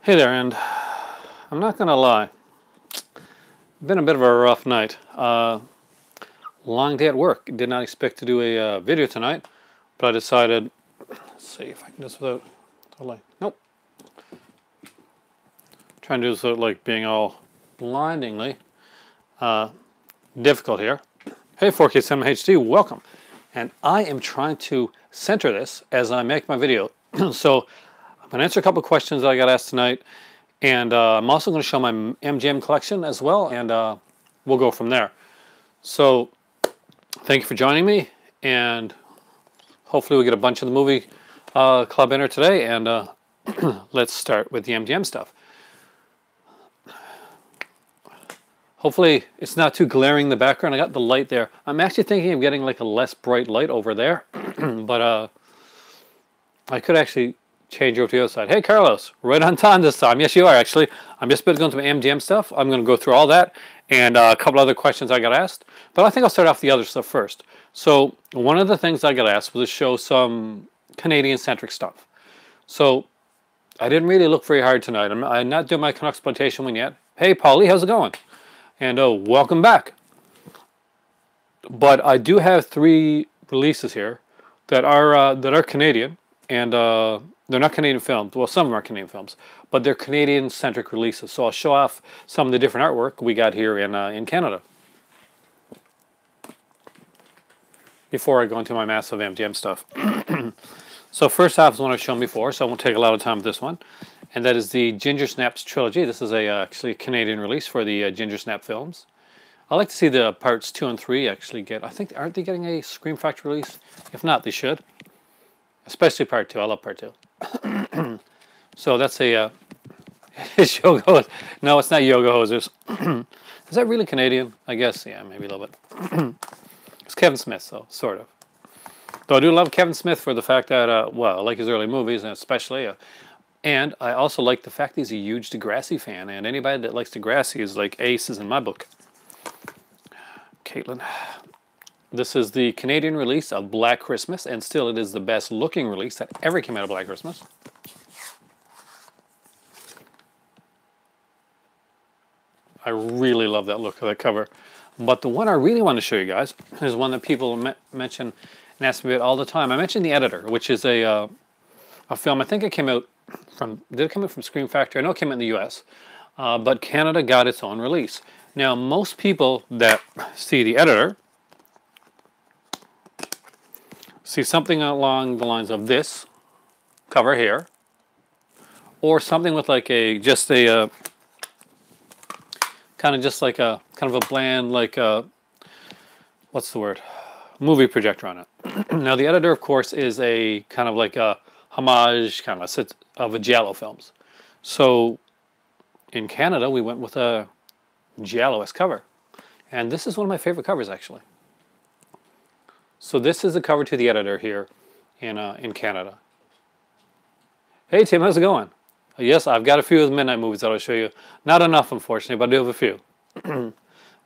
Hey there, and I'm not gonna lie, been a bit of a rough night. Long day at work. Did not expect to do a video tonight, but I decided. Let's see if I can do this without. Like, nope. Trying to do this without like being all blindingly difficult here. Hey, 4K Cinema HD, welcome. And I am trying to center this as I make my video. So I'm gonna answer a couple questions that I got asked tonight. And I'm also going to show my MGM collection as well, and we'll go from there. So, thank you for joining me, and hopefully we'll get a bunch of the movie club in here today, and let's start with the MGM stuff. Hopefully it's not too glaring in the background. I got the light there. I'm actually thinking of getting like a less bright light over there, but I could actually change over to the other side. Hey, Carlos, right on time this time. Yes, you are, actually. I'm just about to go into my MGM stuff. I'm going to go through all that and a couple other questions I got asked. But I think I'll start off the other stuff first. So one of the things I got asked was to show some Canadian-centric stuff. So I didn't really look very hard tonight. I'm not doing my Blaxploitation one yet. Hey, Paulie, how's it going? And welcome back. But I do have 3 releases here that are Canadian, and they're not Canadian films. Well, some of them are Canadian films, but they're Canadian-centric releases. So I'll show off some of the different artwork we got here in Canada before I go into my massive MGM stuff. So first off is one I've shown before, so I won't take a lot of time with this one, and that is the Ginger Snaps trilogy. This is actually a Canadian release for the Ginger Snap films. I like to see the parts 2 and 3 actually get. I think, aren't they getting a Scream Factory release? If not, they should. Especially part 2. I love part 2. So that's a it's yoga. No, it's not yoga hosers. Is that really Canadian? I guess, yeah, maybe a little bit. It's Kevin Smith, though, sort of. Though I do love Kevin Smith for the fact that, well, I like his early movies, and especially, and I also like the fact he's a huge Degrassi fan, and anybody that likes Degrassi is like aces in my book. Caitlin. This is the Canadian release of Black Christmas, and still it is the best looking release that ever came out of Black Christmas. I really love that look of that cover. But the one I really want to show you guys is one that people mention and ask me about all the time. I mentioned The Editor, which is a film. I think it came out from, did it come out from Scream Factory? I know it came out in the US, but Canada got its own release. Now, most people that see The Editor see something along the lines of this cover here, or something with like just a kind of just like a kind of a bland, like what's the word, movie projector on it. Now the Editor, of course, is a kind of like a homage kind of a giallo films. So in Canada we went with a giallo-esque cover, and this is one of my favorite covers actually. So this is the cover to The Editor here in Canada. Hey Tim, how's it going? Yes, I've got a few of the midnight movies that I'll show you. Not enough, unfortunately, but I do have a few. But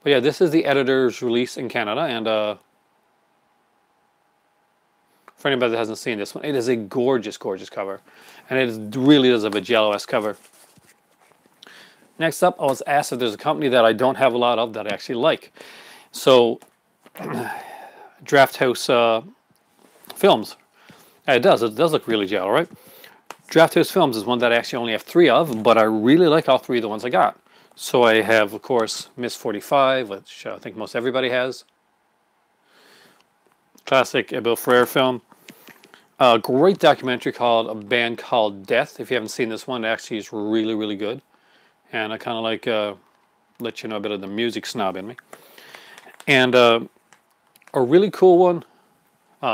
yeah, this is The Editor's release in Canada, and for anybody that hasn't seen this one, it is a gorgeous, gorgeous cover, and it really does have a giallo-esque cover. Next up, I was asked if there's a company that I don't have a lot of that I actually like. So Drafthouse films. It does look really giallo, right? Drafthouse films is one that I actually only have 3 of, but I really like all 3 of the ones I got. So I have, of course, Miss 45, which I think most everybody has. Classic Bill Ferrer film. A great documentary called A Band Called Death. If you haven't seen this one, it actually is really, really good. And I kind of like let you know a bit of the music snob in me. And a really cool one,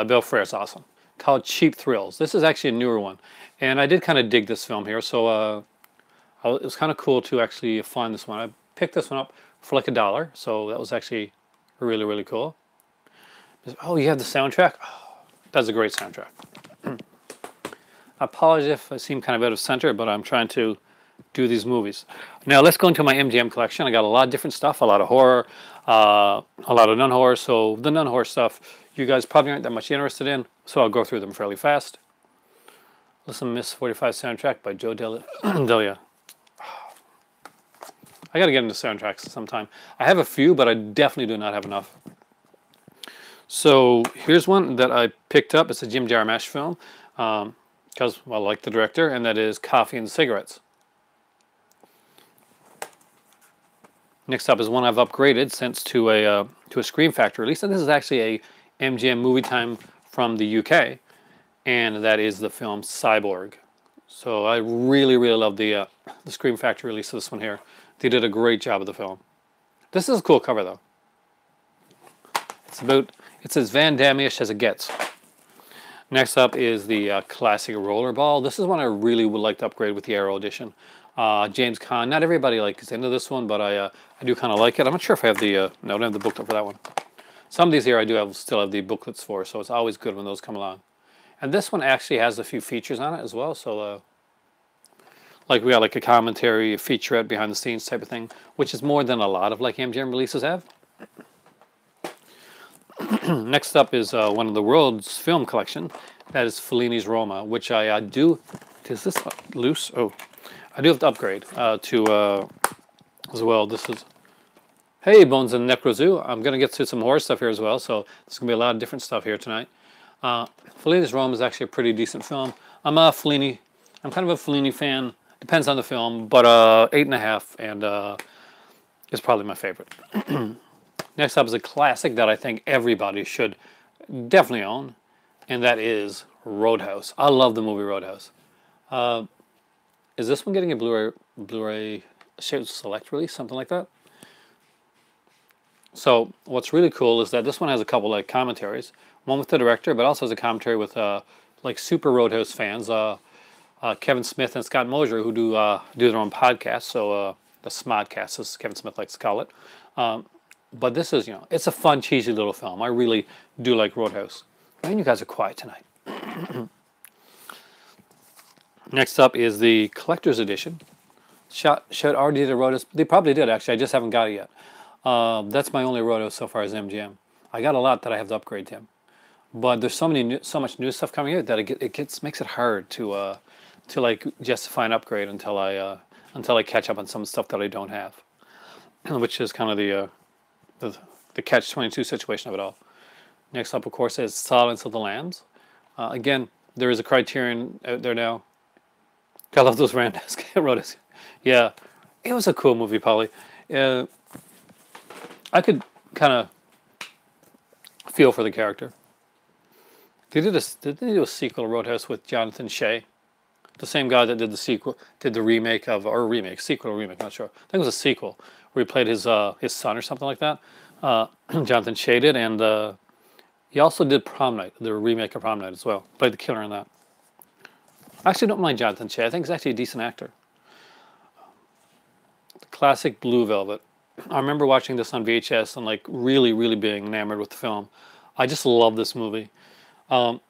Bill Ferrer's awesome, called Cheap Thrills. This is actually a newer one. And I did kind of dig this film here, so it was kind of cool to actually find this one. I picked this one up for like $1, so that was actually really, really cool. Oh, you have the soundtrack? Oh, that's a great soundtrack. I apologize if I seem kind of out of center, but I'm trying to do these movies. Now let's go into my MGM collection. I got a lot of different stuff, a lot of horror, a lot of non-horror. So the non-horror stuff you guys probably aren't that much interested in, so I'll go through them fairly fast. Listen to Miss 45 soundtrack by Joe Delia. I got to get into soundtracks sometime. I have a few, but I definitely do not have enough. So here's one that I picked up. It's a Jim Jarmusch film, because well, I like the director, and that is Coffee and Cigarettes. Next up is one I've upgraded since to a Scream Factory release, and this is actually a MGM Movie Time from the UK, and that is the film Cyborg. So I really, really love the Scream Factory release of this one here. They did a great job of the film. This is a cool cover though. It's as Van Damme-ish as it gets. Next up is the classic Rollerball. This is one I really would like to upgrade with the Arrow edition. James Caan. Not everybody like is into this one, but I do kind of like it. I'm not sure if I have the no, I don't have the booklet for that one. Some of these here I do still have the booklets for, so it's always good when those come along. And this one actually has a few features on it as well. So like we got like a commentary, a featurette, behind the scenes type of thing, which is more than a lot of like MGM releases have. Next up is one of the world's film collection. That is Fellini's Roma, which I do. Is this loose? Oh, I do have to upgrade to as well. This is. Hey, Bones and Necrozoo. I'm going to get to some horror stuff here as well, so there's going to be a lot of different stuff here tonight. Fellini's Rome is actually a pretty decent film. I'm kind of a Fellini fan. Depends on the film, but 8.5, and it's probably my favorite. Next up is a classic that I think everybody should definitely own, and that is Roadhouse. I love the movie Roadhouse. Is this one getting a Blu-ray select release, something like that? So what's really cool is that this one has a couple like commentaries. One with the director, but also has a commentary with like super Roadhouse fans, Kevin Smith and Scott Mosier, who do their own podcast. So the Smodcast, as Kevin Smith likes to call it. But this is, it's a fun, cheesy little film. I really do like Roadhouse. Man, you guys are quiet tonight. Next up is the collector's edition. Should already did a Roadhouse. They probably did actually. I just haven't got it yet. That's my only Roadhouse so far as MGM. I got a lot that I have to upgrade to him, but there's so much new stuff coming out that it makes it hard to like justify an upgrade until I catch up on some stuff that I don't have, which is kind of the catch-22 situation of it all. Next up, of course, is Silence of the Lambs. Again, there is a Criterion out there now. I love those randos. Roadhouse. Yeah, it was a cool movie, Polly. I could kind of feel for the character. Did they do a sequel to Roadhouse with Jonathan Shea? The same guy that did the remake of, or remake, sequel or remake, not sure. I think it was a sequel where he played his son or something like that. Jonathan Shea did, and he also did Prom Night, the remake of Prom Night as well. Played the killer in that. I actually don't mind Jonathan Shea. I think he's actually a decent actor. The classic Blue Velvet. I remember watching this on VHS and like really, really being enamored with the film. I just love this movie. I'm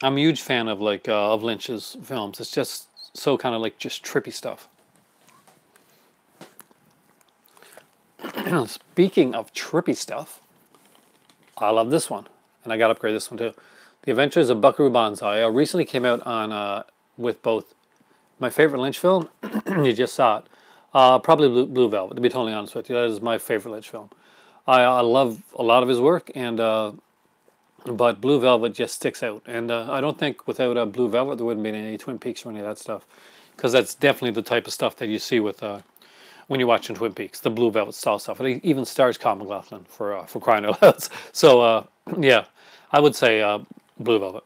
a huge fan of like of Lynch's films. It's just so kind of like just trippy stuff. Speaking of trippy stuff, I love this one, and I got to upgrade this one too. The Adventures of Buckaroo Banzai recently came out on with both my favorite Lynch film. You just saw it. Probably Blue Velvet, to be totally honest with you. That is my favorite Lynch film. I love a lot of his work, and but Blue Velvet just sticks out. And I don't think without Blue Velvet there wouldn't be any Twin Peaks or any of that stuff, because that's definitely the type of stuff that you see with when you're watching Twin Peaks, the Blue Velvet style stuff. It even stars Kyle MacLachlan for crying out loud. So yeah, I would say Blue Velvet.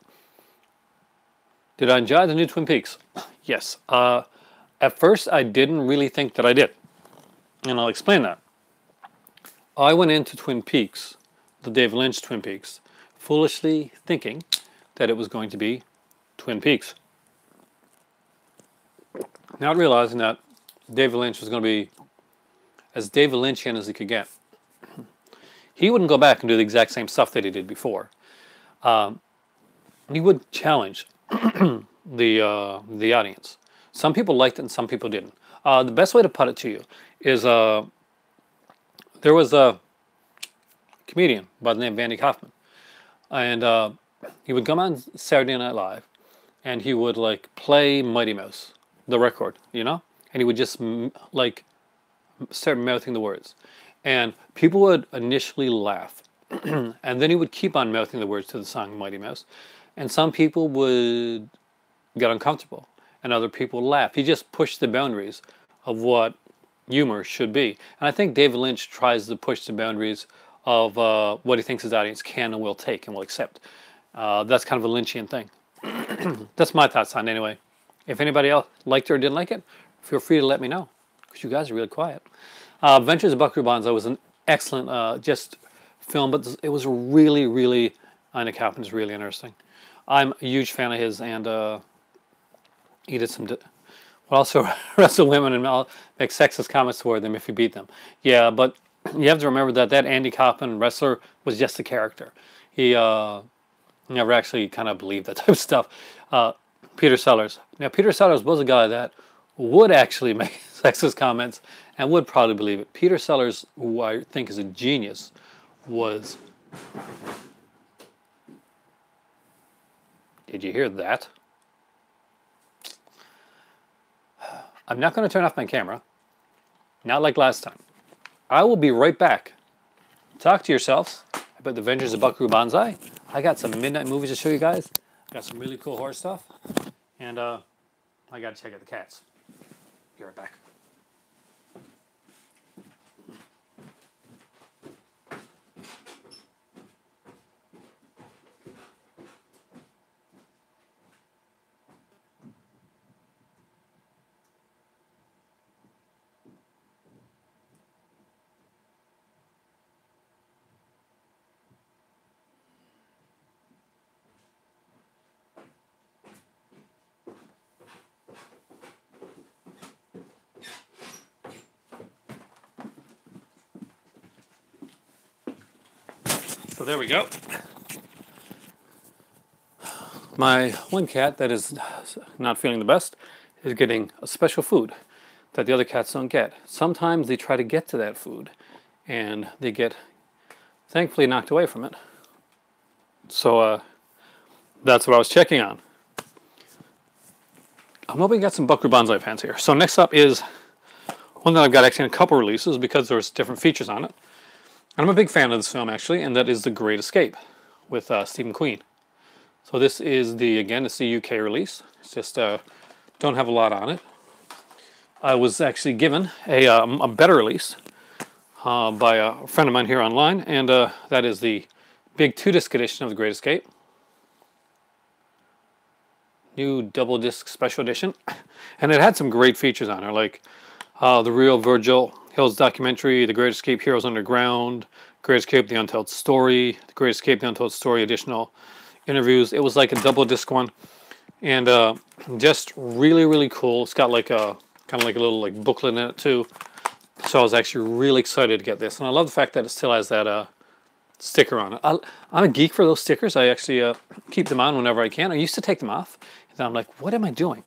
Did I enjoy the new Twin Peaks? Yes. At first, I didn't really think that I did, and I'll explain that. I went into Twin Peaks, the David Lynch Twin Peaks, foolishly thinking that it was going to be Twin Peaks. Not realizing that David Lynch was going to be as David Lynchian as he could get. He wouldn't go back and do the exact same stuff that he did before. He would challenge the audience. Some people liked it and some people didn't. The best way to put it to you is there was a comedian by the name of Andy Kaufman, and he would come on Saturday Night Live, and he would like play Mighty Mouse, the record, and he would just like start mouthing the words. And people would initially laugh. And then he would keep on mouthing the words to the song Mighty Mouse. And some people would get uncomfortable. And other people laugh. He just pushed the boundaries of what humor should be. And I think David Lynch tries to push the boundaries of what he thinks his audience can and will take and will accept. That's kind of a Lynchian thing. That's my thoughts on it anyway. If anybody else liked it or didn't like it, feel free to let me know, because you guys are really quiet. Adventures of Buckaroo Banzai was an excellent just film, but it was really, really, Ina Kaplan is really interesting. I'm a huge fan of his, and he did some, well, also wrestle women and make sexist comments toward them if you beat them. Yeah, but you have to remember that Andy Kaufman wrestler was just a character. He never actually kind of believed that type of stuff. Peter Sellers. Now, Peter Sellers was a guy that would actually make sexist comments and would probably believe it. Peter Sellers, who I think is a genius, was... Did you hear that? I'm not going to turn off my camera. Not like last time. I will be right back. Talk to yourselves about the Adventures of Buckaroo Banzai. I got some midnight movies to show you guys. Got some really cool horror stuff. And I got to check out the cats. Be right back. So there we go. My one cat that is not feeling the best is getting a special food that the other cats don't get. Sometimes they try to get to that food and they get thankfully knocked away from it. So that's what I was checking on. I'm hoping you got some Buckaroo Banzai fans here. So next up is one that I've got actually in a couple releases because there's different features on it. I'm a big fan of this film, actually, and that is The Great Escape with Stephen Queen. So this is it's the UK release. It's just don't have a lot on it. I was actually given a better release by a friend of mine here online, and that is the big 2-disc edition of The Great Escape. New double disc special edition. And it had some great features on it, like the real Virgil Hill's documentary, The Great Escape Heroes Underground, Great Escape The Untold Story, The Great Escape The Untold Story additional interviews. It was like a double disc one, and just really, really cool. It's got like a kind of like a little like booklet in it too. So I was actually really excited to get this, and I love the fact that it still has that sticker on it. I'm a geek for those stickers. I actually keep them on whenever I can. I used to take them off, and then I'm like, what am I doing?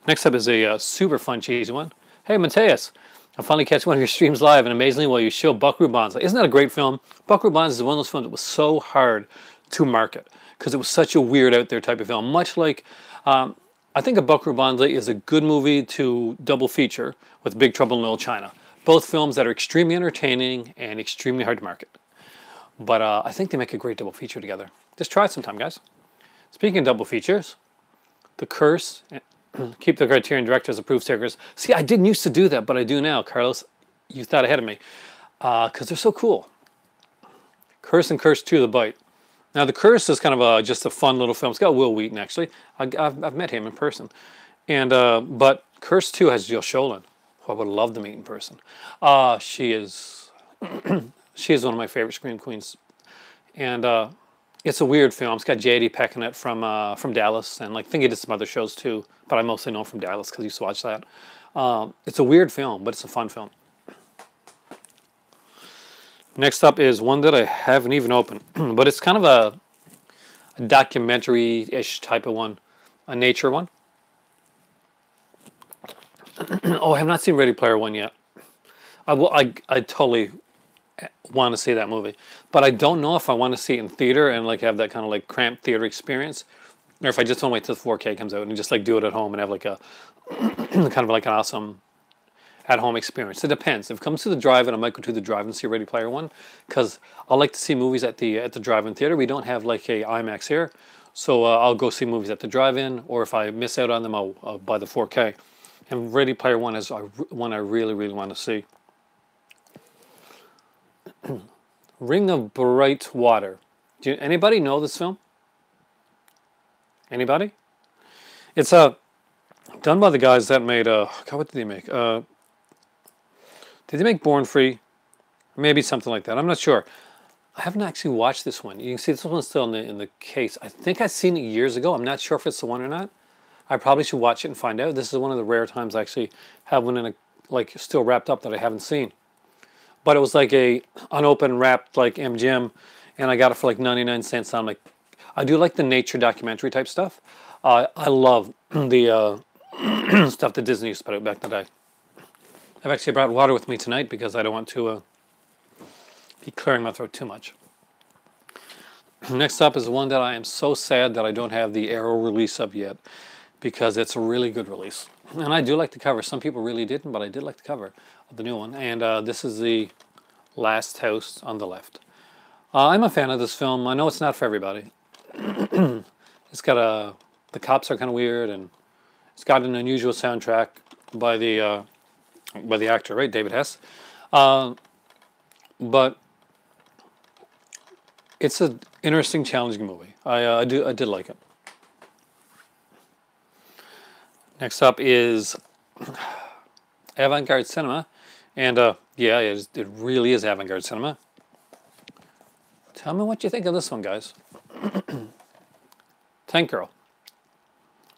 Next up is a super fun, cheesy one. Hey, Mateus, I finally catch one of your streams live, and amazingly, while you show Buckaroo Banzai. Isn't that a great film? Buckaroo Banzai is one of those films that was so hard to market because it was such a weird out there type of film. Much like, I think a Buckaroo Banzai is a good movie to double feature with Big Trouble in Little China. Both films that are extremely entertaining and extremely hard to market. But I think they make a great double feature together. Just try it sometime, guys. Speaking of double features, The Curse... Keep the Criterion Directors approved stickers. See, I didn't used to do that, but I do now. Carlos, you thought ahead of me. Because they're so cool. Curse and Curse 2, The Bite. Now, The Curse is kind of just a fun little film. It's got Will Wheaton, actually. I've met him in person. And but Curse 2 has Jill Sholin, who I would love to meet in person. She is she is one of my favorite Scream Queens. And it's a weird film. It's got J.D. Peck in it from Dallas, and like I think he did some other shows too, but I mostly know him from Dallas because I used to watch that. It's a weird film, but it's a fun film. Next up is one that I haven't even opened, but it's kind of a documentary-ish type of one, a nature one. Oh, I have not seen Ready Player One yet. I totally want to see that movie, but I don't know if I want to see it in theater and like have that kind of like cramped theater experience, or if I just want to wait till 4K comes out and just like do it at home and have like a kind of like an awesome at-home experience. It depends. If it comes to the drive-in, I might go to the drive-in and see Ready Player One, because I like to see movies at the drive-in theater. We don't have like a IMAX here, so I'll go see movies at the drive-in, or if I miss out on them, I'll buy the 4K. And Ready Player One is one I really, really want to see. Ring of Bright Water. Anybody know this film? Anybody? It's done by the guys that made God, what did they make? Did they make Born Free? Maybe something like that. I'm not sure. I haven't actually watched this one. You can see this one's still in the case. I think I've seen it years ago. I'm not sure if it's the one or not. I probably should watch it and find out. This is one of the rare times I actually have one in a, like, still wrapped up that I haven't seen. But it was like a unopened, wrapped, like MGM, and I got it for like 99 cents. I'm like, I do like the nature documentary type stuff. I love the stuff that Disney used to put out back in the day. I've actually brought water with me tonight because I don't want to be clearing my throat too much. Next up is one that I am so sad that I don't have the Arrow release up yet, because it's a really good release. And I do like the cover. Some people really didn't, but I did like the cover of the new one. And this is the Last House on the Left. I'm a fan of this film. I know it's not for everybody. It's got the cops are kind of weird, and it's got an unusual soundtrack by the actor, right, David Hess. But it's an interesting, challenging movie. I did like it. Next up is Avant-garde cinema, and yeah, it really is avant-garde cinema. Tell me what you think of this one, guys. Tank Girl.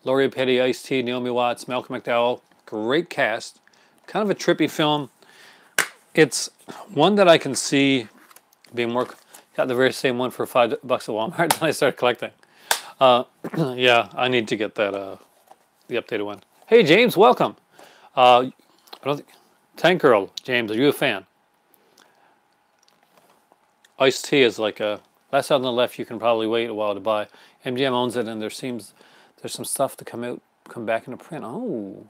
Lori Petty, Ice-T, Naomi Watts, Malcolm McDowell. Great cast. Kind of a trippy film. It's one that I can see being more... Got the very same one for $5 at Walmart, then I started collecting. Yeah, I need to get that, the updated one. Hey, James, welcome. I don't think... Tank Girl, James, are you a fan? Ice-T is like a... Last out on the left, you can probably wait a while to buy. MGM owns it, and there's some stuff to come back into print. Oh,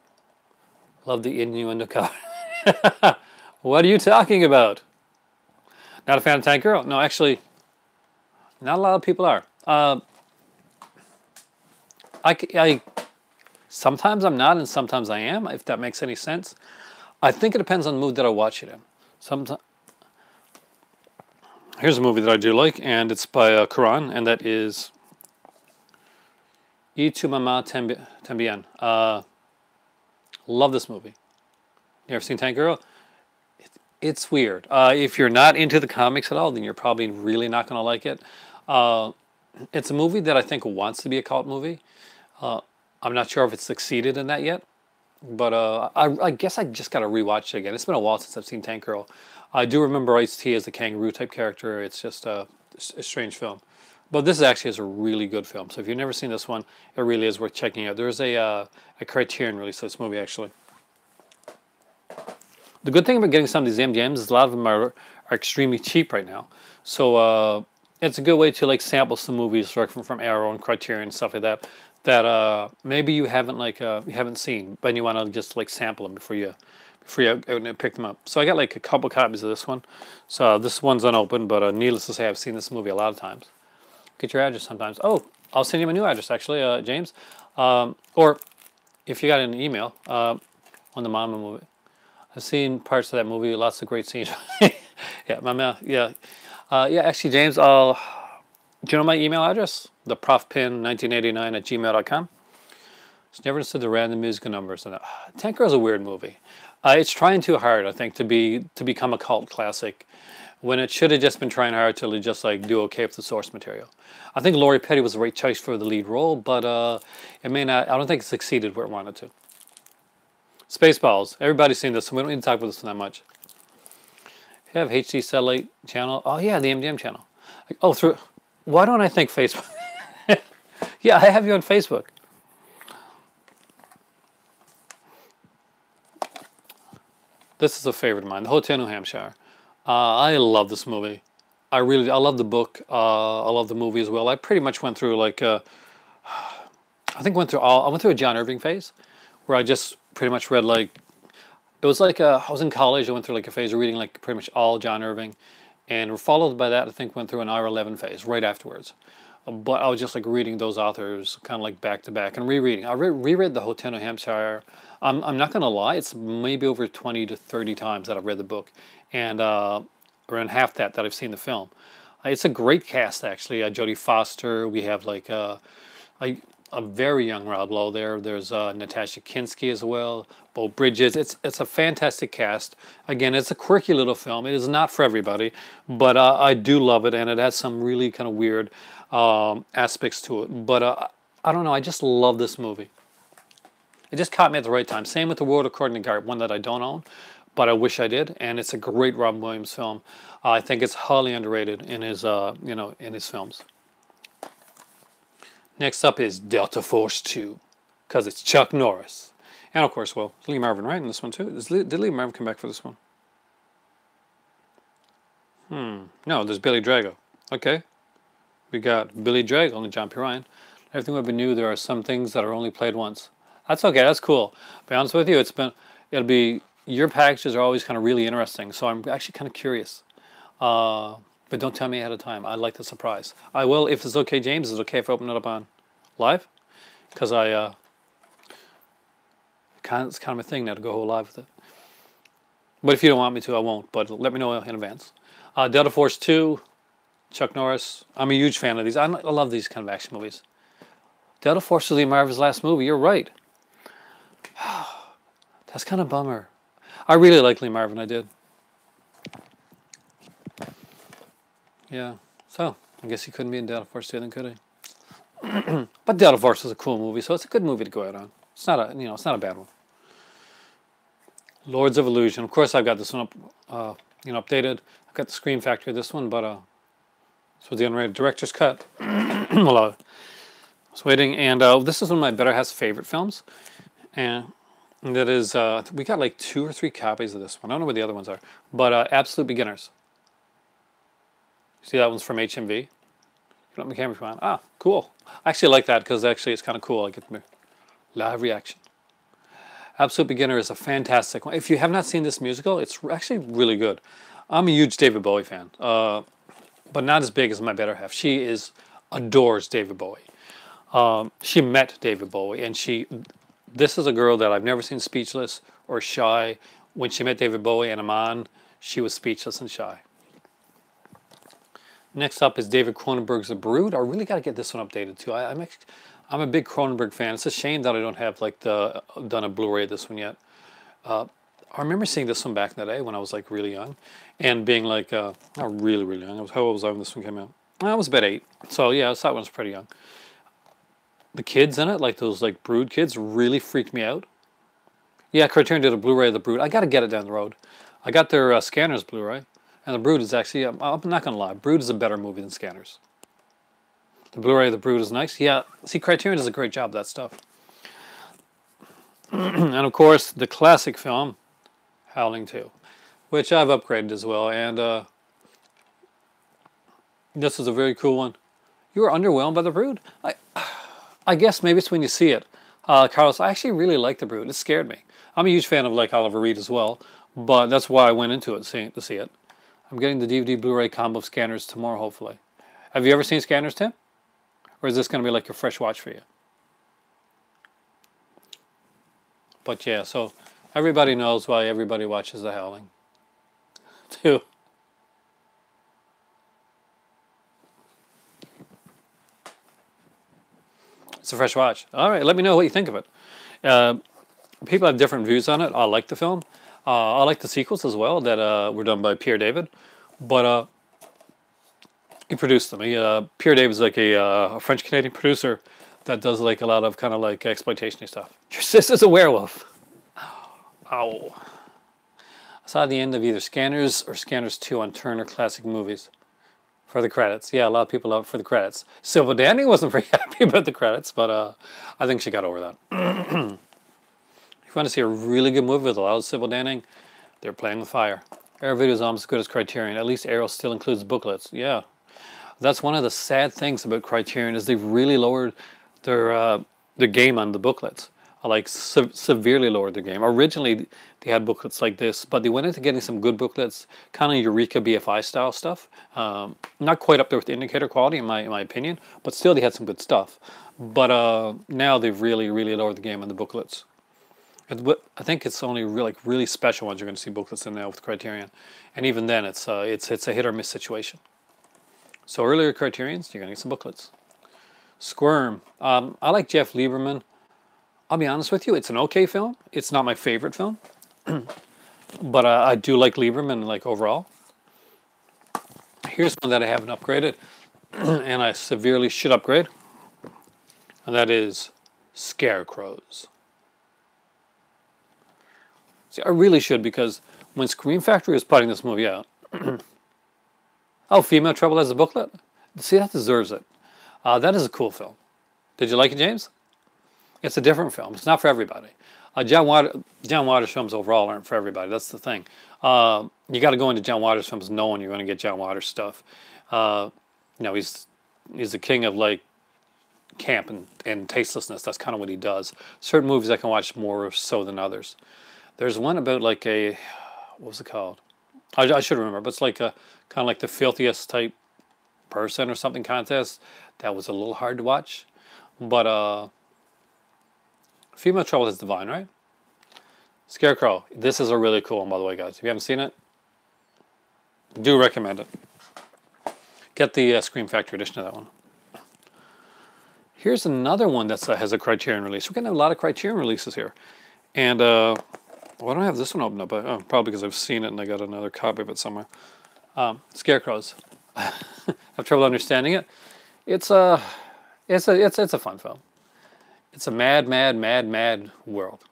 love the innuendo cover. What are you talking about? Not a fan of Tank Girl? No, actually, not a lot of people are. I sometimes I'm not, and sometimes I am, if that makes any sense. I think it depends on the mood that I watch it in. Sometimes. Here's a movie that I do like, and it's by Quran, and that is Y tu mamá también. Love this movie. You ever seen Tank Girl? It's weird. If you're not into the comics at all, then you're probably really not going to like it. It's a movie that I think wants to be a cult movie. I'm not sure if it's succeeded in that yet, but I guess I just got to rewatch it again. It's been a while since I've seen Tank Girl. I do remember Ice-T as the kangaroo type character. It's just a strange film. But this actually is a really good film. So if you've never seen this one, it really is worth checking out. There's a Criterion release of this movie, actually. The good thing about getting some of these MGMs is a lot of them are extremely cheap right now. So it's a good way to like sample some movies from Arrow and Criterion and stuff like that that maybe you haven't seen, but you want to just like sample them before you out and pick them up. So I got like a couple copies of this one. So this one's unopened, but needless to say, I've seen this movie a lot of times. Get your address sometimes. Oh, I'll send you my new address actually, James. Or if you got an email on the Mama movie. I've seen parts of that movie. Lots of great scenes. Yeah, yeah, actually, James, do you know my email address? theprofpin1989@gmail.com. Just never understood the random musical numbers. And Tank Girl's a weird movie. It's trying too hard, I think, to become a cult classic, when it should have just been trying hard to just like do okay with the source material. I think Lori Petty was the right choice for the lead role, but it may not. I don't think it succeeded where it wanted to. Spaceballs. Everybody's seen this, so we don't need to talk about this that much. You have HD satellite channel. Oh yeah, the MGM channel. Oh, through. Why don't I think Facebook? Yeah, I have you on Facebook. This is a favorite of mine. The Hotel New Hampshire. I love this movie. I love the book. I love the movie as well. I pretty much went through like I went through a John Irving phase, where I just pretty much read like It was like I was in college. I went through like a phase of reading like pretty much all John Irving, and followed by that, I think went through an R11 phase right afterwards. But I was just like reading those authors kind of like back to back and rereading. I reread The Hotel New Hampshire. I'm not gonna lie, it's maybe over 20 to 30 times that I've read the book, and around half that I've seen the film. It's a great cast actually. Jodie Foster. We have like a, a very young Rob Lowe there. There's Natasha Kinski as well. Bo Bridges. It's a fantastic cast. Again, it's a quirky little film. It is not for everybody, but I do love it, and it has some really kind of weird aspects to it. But I don't know. I just love this movie. It just caught me at the right time. Same with The World According to Garp, one that I don't own, but I wish I did. And it's a great Robin Williams film. I think it's highly underrated in his, in his films. Next up is Delta Force 2, because it's Chuck Norris. And of course, well, Lee Marvin, right, in this one too? Did Lee Marvin come back for this one? No, there's Billy Drago. Okay. We got Billy Drago and John P. Ryan. Everything would be new. There are some things that are only played once. That's okay. That's cool. To be honest with you, your packages are always kind of really interesting. So I'm actually kind of curious. But don't tell me ahead of time. I like the surprise. I will, if it's okay, James. Is it okay if I open it up on live? Because it's kind of a thing now to go live with it. But if you don't want me to, I won't. But let me know in advance. Delta Force 2, Chuck Norris. I'm a huge fan of these. I love these kind of action movies. Delta Force was Lee Marvin's last movie. You're right. That's kind of a bummer. I really like Lee Marvin. I did. Yeah. So I guess he couldn't be in Delta Force 2 then, could he? But Delta Force is a cool movie, so it's a good movie to go out on. It's not it's not a bad one. Lords of Illusion. Of course, I've got this one up, updated. I've got the Scream Factory of this one, but this was the unrated director's cut. Well, I was waiting, and this is one of my better half's favorite films, and that is we got like 2 or 3 copies of this one. I don't know where the other ones are, but Absolute Beginners. See, that one's from HMV. Put up my camera if you want. Ah, cool. I actually like that because actually it's kind of cool. I get the live reaction. Absolute Beginner is a fantastic one. If you have not seen this musical, it's actually really good. I'm a huge David Bowie fan, but not as big as my better half. She adores David Bowie. She met David Bowie, and this is a girl that I've never seen speechless or shy. When she met David Bowie and Aman, she was speechless and shy. Next up is David Cronenberg's The Brood. I really got to get this one updated too. I'm a big Cronenberg fan. It's a shame that I don't have like done a Blu-ray of this one yet. I remember seeing this one back in the day when I was like really young, and being like not really really young. How old was I when this one came out? I was about 8. So yeah, that one was pretty young. The kids in it, like those like Brood kids, really freaked me out. Yeah, Criterion did a Blu-ray of The Brood. I got to get it down the road. I got their Scanners Blu-ray. And The Brood is actually, I'm not going to lie, Brood is a better movie than Scanners. The Blu-ray of The Brood is nice. Yeah, see, Criterion does a great job of that stuff. And of course, the classic film, Howling 2, which I've upgraded as well. And this is a very cool one. You were underwhelmed by The Brood? I guess maybe it's when you see it. Carlos, I actually really like The Brood. It scared me. I'm a huge fan of like Oliver Reed as well, but that's why I went into it to see it. I'm getting the DVD Blu-ray combo of Scanners tomorrow, hopefully. Have you ever seen Scanners, Tim? Or is this going to be like your fresh watch for you? But yeah, so everybody knows why everybody watches The Howling. Too. It's a fresh watch. All right, let me know what you think of it. People have different views on it. I like the film. I like the sequels as well that were done by Pierre David, but he produced them. Pierre David is like a French-Canadian producer that does like a lot of kind of like exploitation stuff. Your sister's a werewolf. Ow. I saw the end of either Scanners or Scanners 2 on Turner Classic Movies for the credits. Yeah, a lot of people love it for the credits. Silva Danny wasn't very happy about the credits, but I think she got over that. If you want to see a really good movie with a lot of civil danning, they're playing with fire. Arrow Video is almost as good as Criterion. At least Arrow still includes booklets. Yeah. That's one of the sad things about Criterion is they've really lowered their game on the booklets. like severely lowered their game. Originally, they had booklets like this, but they went into getting some good booklets, kind of Eureka BFI style stuff. Not quite up there with the indicator quality, in my opinion, but still they had some good stuff. But now they've really lowered the game on the booklets. I think it's only really special ones you're going to see booklets in now with Criterion, and even then it's a hit or miss situation. So earlier Criterions, you're going to get some booklets. Squirm. I like Jeff Lieberman. I'll be honest with you, it's an okay film. It's not my favorite film, but I do like Lieberman, like, overall. Here's one that I haven't upgraded, and I severely should upgrade, and that is Scarecrows. See, I really should, because when Scream Factory was putting this movie out, oh, Female Trouble has a booklet? See, that deserves it. That is a cool film. Did you like it, James? It's a different film. It's not for everybody. John Waters films overall aren't for everybody. That's the thing. You got to go into John Waters films knowing you're going to get John Waters stuff. You know, he's the king of, like, camp and tastelessness. That's kind of what he does. Certain movies I can watch more so than others. There's one about, like, what was it called? I should remember, but it's like a kind of like the filthiest type person or something contest. That was a little hard to watch, but Female Trouble is divine, right? Scarecrow. This is a really cool one, by the way, guys. If you haven't seen it, do recommend it. Get the Scream Factory edition of that one. Here's another one that has a Criterion release. We're getting a lot of Criterion releases here, and why don't I have this one open up? Oh, probably because I've seen it and I got another copy of it somewhere. Scarecrows. I have trouble understanding it. It's a fun film. It's a mad world.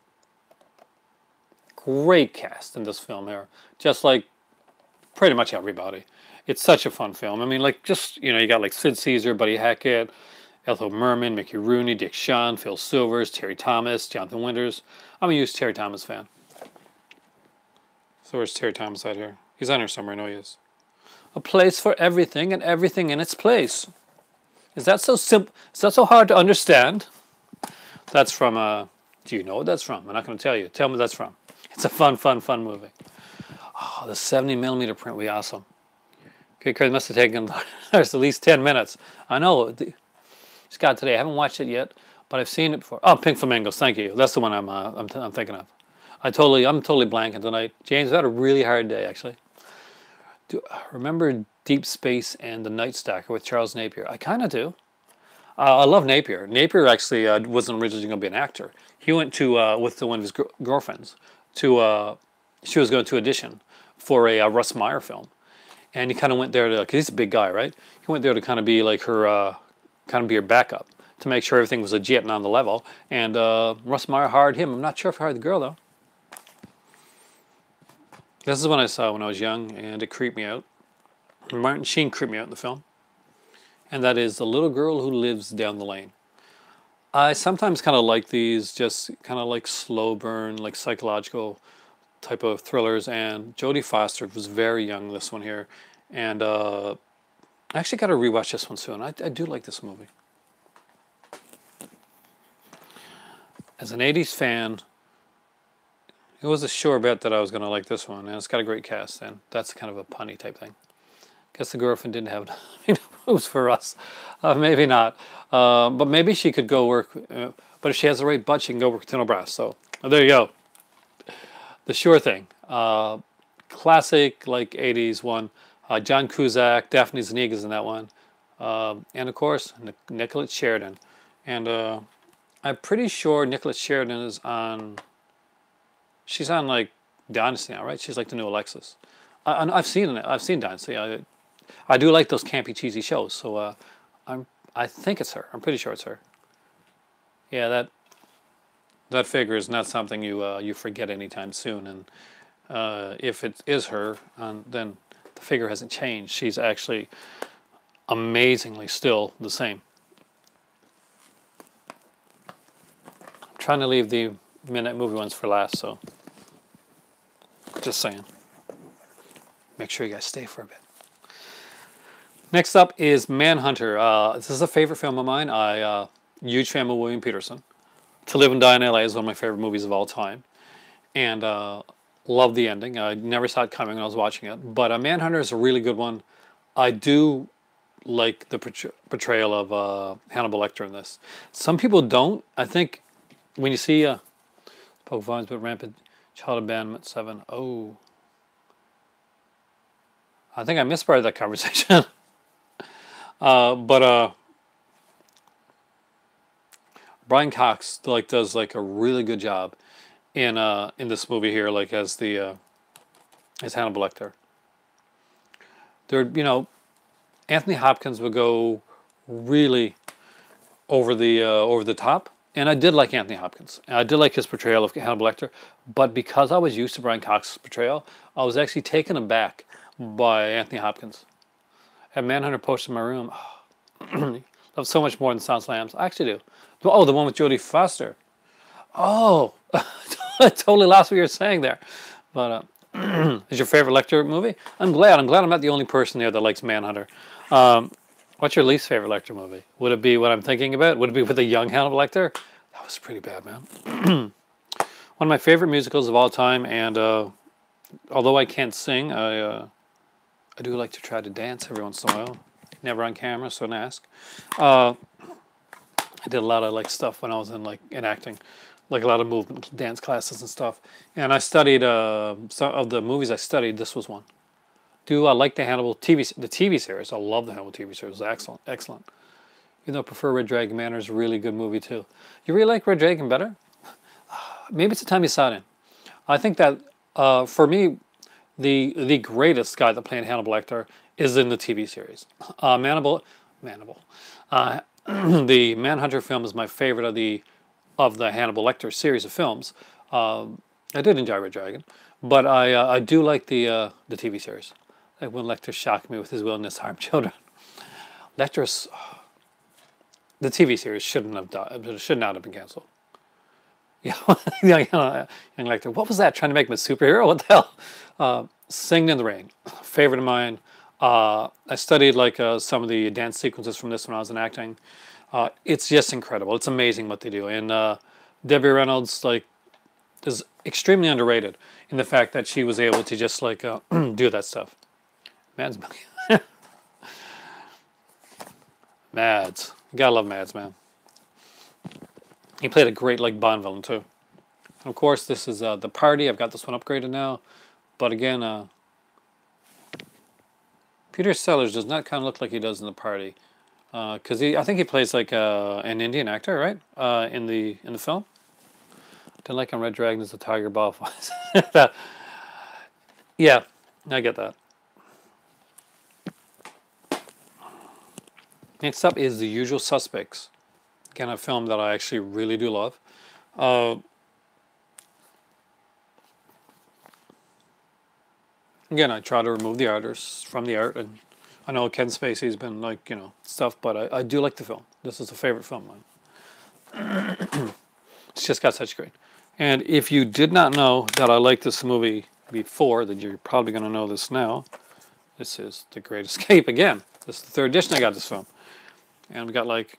Great cast in this film here. Just like pretty much everybody. It's such a fun film. I mean, like, just, you know, you got like Sid Caesar, Buddy Hackett, Ethel Merman, Mickey Rooney, Dick Shawn, Phil Silvers, Terry Thomas, Jonathan Winters. I'm a huge Terry Thomas fan. So where's Terry Thomas out here? He's on here somewhere. I know he is. A place for everything and everything in its place. Is that so simple? Is that so hard to understand? That's from, do you know what that's from? I'm not going to tell you. Tell me what that's from. It's a fun movie. Oh, the 70mm print would be awesome. Okay, Chris must have taken there's at least 10 minutes. I know. Scott, today I haven't watched it yet, but I've seen it before. Oh, Pink Flamingos. Thank you. That's the one I'm thinking of. I'm totally blanking tonight. James, I've had a really hard day, actually. Remember Deep Space and The Night Stalker with Charles Napier? I kind of do. I love Napier. Napier actually wasn't originally going to be an actor. He went to with one of his girlfriends to she was going to audition for a Russ Meyer film, and he kind of went there to, because he's a big guy, right? He went there to kind of be like her backup to make sure everything was legit and on the level. And Russ Meyer hired him. I'm not sure if he hired the girl though. This is one I saw when I was young, and it creeped me out. Martin Sheen creeped me out in the film. And that is The Little Girl Who Lives Down the Lane. I sometimes kind of like these, just kind of like slow burn, like psychological type of thrillers. And Jodie Foster was very young in this one here. And I actually got to rewatch this one soon. I do like this movie. As an 80s fan, it was a sure bet that I was going to like this one, and it's got a great cast, and that's kind of a punny type thing. Guess the girlfriend didn't have moves for us. Maybe not. But maybe she could go work, but if she has the right butt, she can go work at Tunnel Brass. So there you go. The sure thing. Classic, like, 80s one. John Cusack, Daphne Zuniga's in that one. And of course, Nicolette Sheridan. And I'm pretty sure Nicolette Sheridan is on... She's on, like, Dynasty now, right? She's like the new Alexis. I've seen Dynasty. I do like those campy, cheesy shows. So I think it's her. I'm pretty sure it's her. Yeah, that figure is not something you forget anytime soon. And if it is her, then the figure hasn't changed. She's actually amazingly still the same. I'm trying to leave the Midnight Movie ones for last, so just saying. Make sure you guys stay for a bit. Next up is Manhunter. This is a favorite film of mine. Huge fan of William Peterson. To Live and Die in LA is one of my favorite movies of all time, and love the ending. I never saw it coming when I was watching it, but Manhunter is a really good one. I do like the portrayal of Hannibal Lecter in this. Some people don't. I think when you see Poke Vines but Rampant Child Abandonment 7, oh, I think I missed part of that conversation. But Brian Cox like does like a really good job in this movie here, like as the as Hannibal Lecter. There, you know, Anthony Hopkins would go really over the top, and I did like Anthony Hopkins. And I did like his portrayal of Hannibal Lecter, but because I was used to Brian Cox's portrayal, I was actually taken aback by Anthony Hopkins. I have Manhunter poster in my room. Oh, love so much more than Silence of the Lambs. I actually do. Oh, the one with Jodie Foster. Oh, I totally lost what you were saying there. But is your favorite Lecter movie? I'm glad. I'm not the only person here that likes Manhunter. What's your least favorite Lecter movie? Would it be what I'm thinking about? Would it be with a young Hannibal Lecter? That was pretty bad, man. One of my favorite musicals of all time, and although I can't sing, I do like to try to dance every once in a while. Never on camera, so don't ask. I did a lot of like stuff when I was in acting, like a lot of movement dance classes and stuff. And I studied some of the movies I studied. This was one. Do I like the Hannibal TV series? I love the Hannibal TV series. It's excellent. Even though I prefer Red Dragon Manor is a really good movie too. You really like Red Dragon better? Maybe it's the time you saw it in. I think that for me, the greatest guy that played Hannibal Lecter is in the TV series. The Manhunter film is my favorite of the Hannibal Lecter series of films. I did enjoy Red Dragon, but I do like the TV series. Like when Lecter shocked me with his willingness to harm children. Lecter's the TV series should not have been canceled. Yeah, young Lecter. What was that? Trying to make him a superhero? What the hell? Singing in the Rain, favorite of mine. I studied like some of the dance sequences from this when I was in acting. It's just incredible. It's amazing what they do. And Debbie Reynolds like is extremely underrated in the fact that she was able to just like do that stuff. Mads, Mads, you gotta love Mads, man. He played a great like Bond villain too. And of course, this is The Party. I've got this one upgraded now, but again, Peter Sellers does not kind of look like he does in The Party, because I think he plays like an Indian actor, right? In the film. Didn't like on Red Dragon as the Tiger Ball. Yeah, I get that. Next up is The Usual Suspects. Again, a film that I actually really do love. Again, I try to remove the artists from the art, and I know Ken Spacey's been like, you know, stuff, but I do like the film. This is a favorite film of mine. It's just got such great. And if you did not know that I liked this movie before, then you're probably going to know this now. This is The Great Escape again. This is the third edition I got this film. And we got like,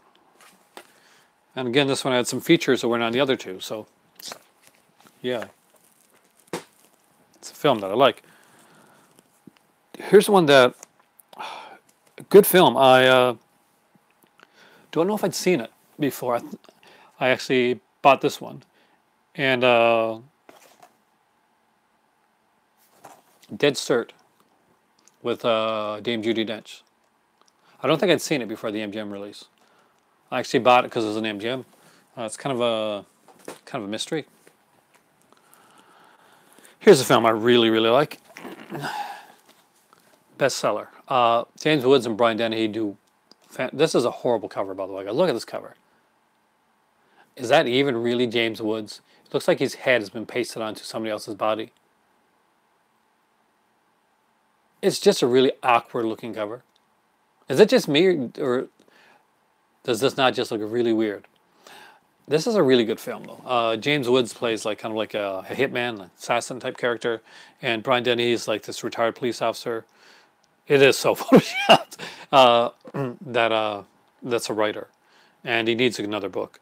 and again, this one had some features that weren't on the other two. So, yeah. It's a film that I like. Here's one that, good film. I don't know if I'd seen it before. I actually bought this one. And Dead Cert with Dame Judi Dench. I don't think I'd seen it before the MGM release. I actually bought it because it was an MGM. It's kind of a mystery. Here's a film I really, really like. Bestseller. James Woods and Brian Dennehy do. This is a horrible cover, by the way. Look at this cover. Is that even really James Woods? It looks like his head has been pasted onto somebody else's body. It's just a really awkward looking cover. Is it just me, or does this not just look really weird? This is a really good film, though. James Woods plays like kind of like a hitman, an assassin type character, and Brian Dennehy is like this retired police officer. It is so photoshopped that's a writer, and he needs another book.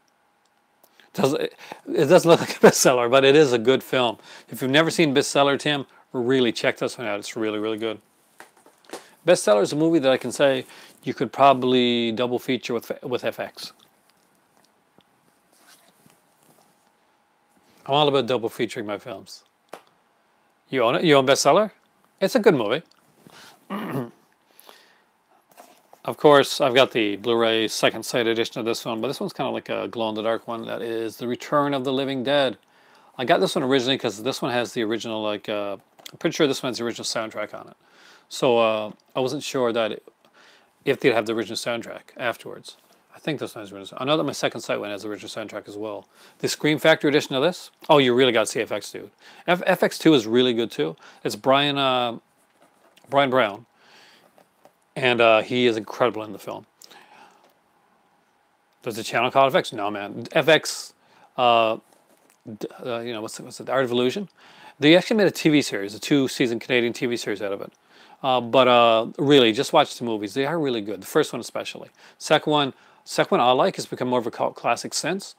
It doesn't look like a bestseller, but it is a good film. If you've never seen Bestseller, Tim, really check this one out. It's really, really good. Bestseller is a movie that I can say you could probably double feature with FX. I'm all about double featuring my films. You own it? You own Bestseller? It's a good movie. Of course, I've got the Blu-ray second sight edition of this one, but this one's kind of like a glow-in-the-dark one. That is The Return of the Living Dead. I got this one originally because this one has the original, like, I'm pretty sure this one has the original soundtrack on it. So I wasn't sure that if they'd have the original soundtrack afterwards. I think this one has the original. I know that my second sight one has the original soundtrack as well. The Scream Factory edition of this, oh, you really got to see FX, dude. FX2 is really good too. It's Brian Brown. And he is incredible in the film. Does the channel call it FX? No, man. FX, you know, what's it? The Art of Illusion? They actually made a TV series, a 2-season Canadian TV series out of it. But really, just watch the movies. They are really good. The first one especially. Second one I like. Has become more of a cult classic since.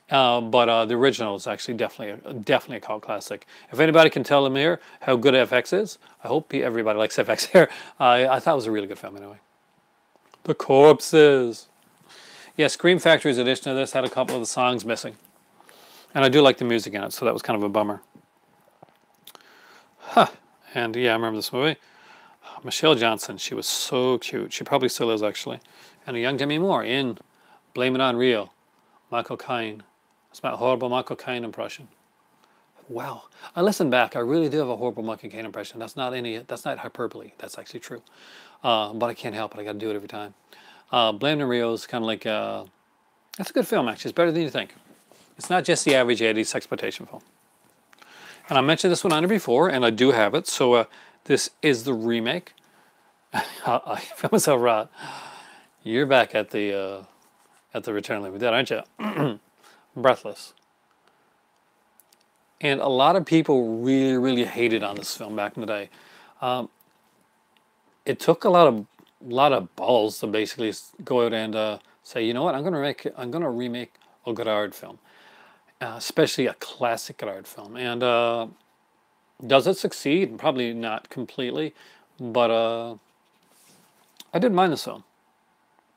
But the original is actually definitely a cult classic. If anybody can tell them here how good FX is, I hope everybody likes FX here. I thought it was a really good film anyway. The Corpses. Yeah, Scream Factory's edition of this had a couple of the songs missing. And I do like the music in it, so that was kind of a bummer. Huh. And yeah, I remember this movie. Michelle Johnson, she was so cute. She probably still is, actually. And a young Demi Moore in Blame It On Real. Michael Caine. That's my horrible Michael Caine impression. Wow. I listened back. I really do have a horrible Michael Caine impression. That's not hyperbole. That's actually true. But I can't help it. I got to do it every time. Blame It On Real is kind of like, that's a good film, actually. It's better than you think. It's not just the average 80s sexploitation film. And I mentioned this one on here before, and I do have it. So this is the remake. I feel myself right. You're back at the Return of the Living Dead, aren't you? Breathless. And a lot of people really, really hated on this film back in the day. It took a lot of balls to basically go out and say, you know what, I'm gonna remake a Godard film, especially a classic Godard film. And does it succeed? Probably not completely, but I didn't mind this film.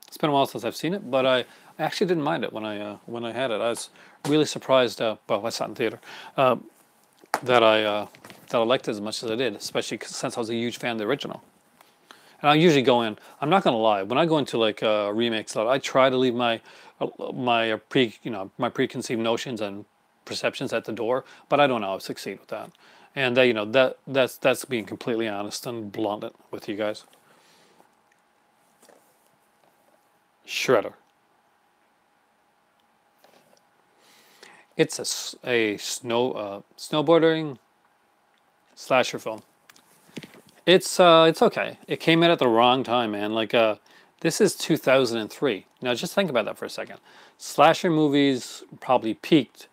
It's been a while since I've seen it, but I actually didn't mind it when I had it. I was really surprised. Well, I saw it in theater. That I liked it as much as I did, especially since I was a huge fan of the original. And I usually go in. I'm not gonna lie. When I go into like remakes, I try to leave my preconceived notions and perceptions at the door, but I don't always succeed with that. And that's being completely honest and blunt with you guys. Shredder. It's a snowboarding slasher film. It's okay. It came out at the wrong time, man. Like this is 2003. Now just think about that for a second. Slasher movies probably peaked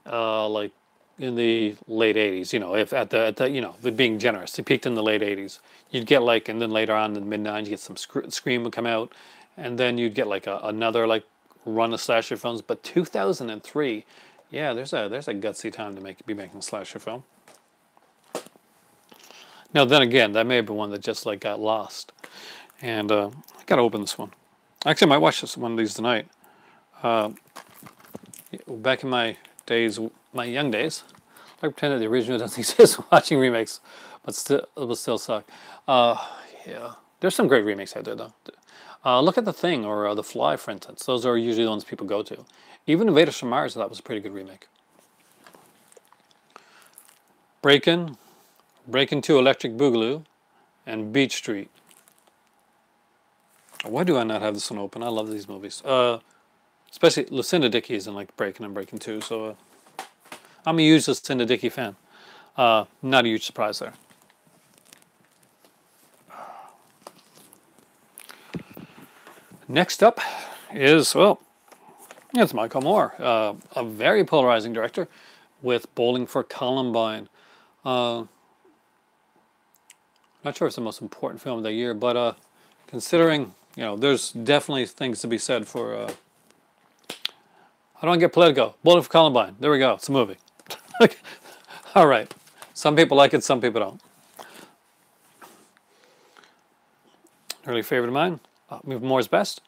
like in the late 80s. You know, if at the being generous, they peaked in the late 80s. You'd get like, and then later on in the mid 90s, you get some Scream would come out. And then you'd get like another like run of slasher films. But 2003, yeah, there's a gutsy time to be making a slasher film. Now then again, that may have been one that just like got lost. And I gotta open this one. Actually, I might watch one of these tonight. Back in my days, my young days, I pretended the original doesn't exist watching remakes, but it will still suck. Yeah, there's some great remakes out there though. Look at The Thing or The Fly, for instance. Those are usually the ones people go to. Even Invaders from Mars, that was a pretty good remake. Breakin' 2, Electric Boogaloo, and Beach Street. Why do I not have this one open? I love these movies. Especially Lucinda Dickey is in like Breakin' and Breakin' 2, so I'm a huge Lucinda Dickey fan. Not a huge surprise there. Next up is, well, it's Michael Moore, a very polarizing director with Bowling for Columbine. Not sure it's the most important film of the year, but considering, there's definitely things to be said for I don't get political. Bullet for Columbine. There we go. It's a movie. All right. Some people like it, some people don't. Early favorite of mine. Moore's Best.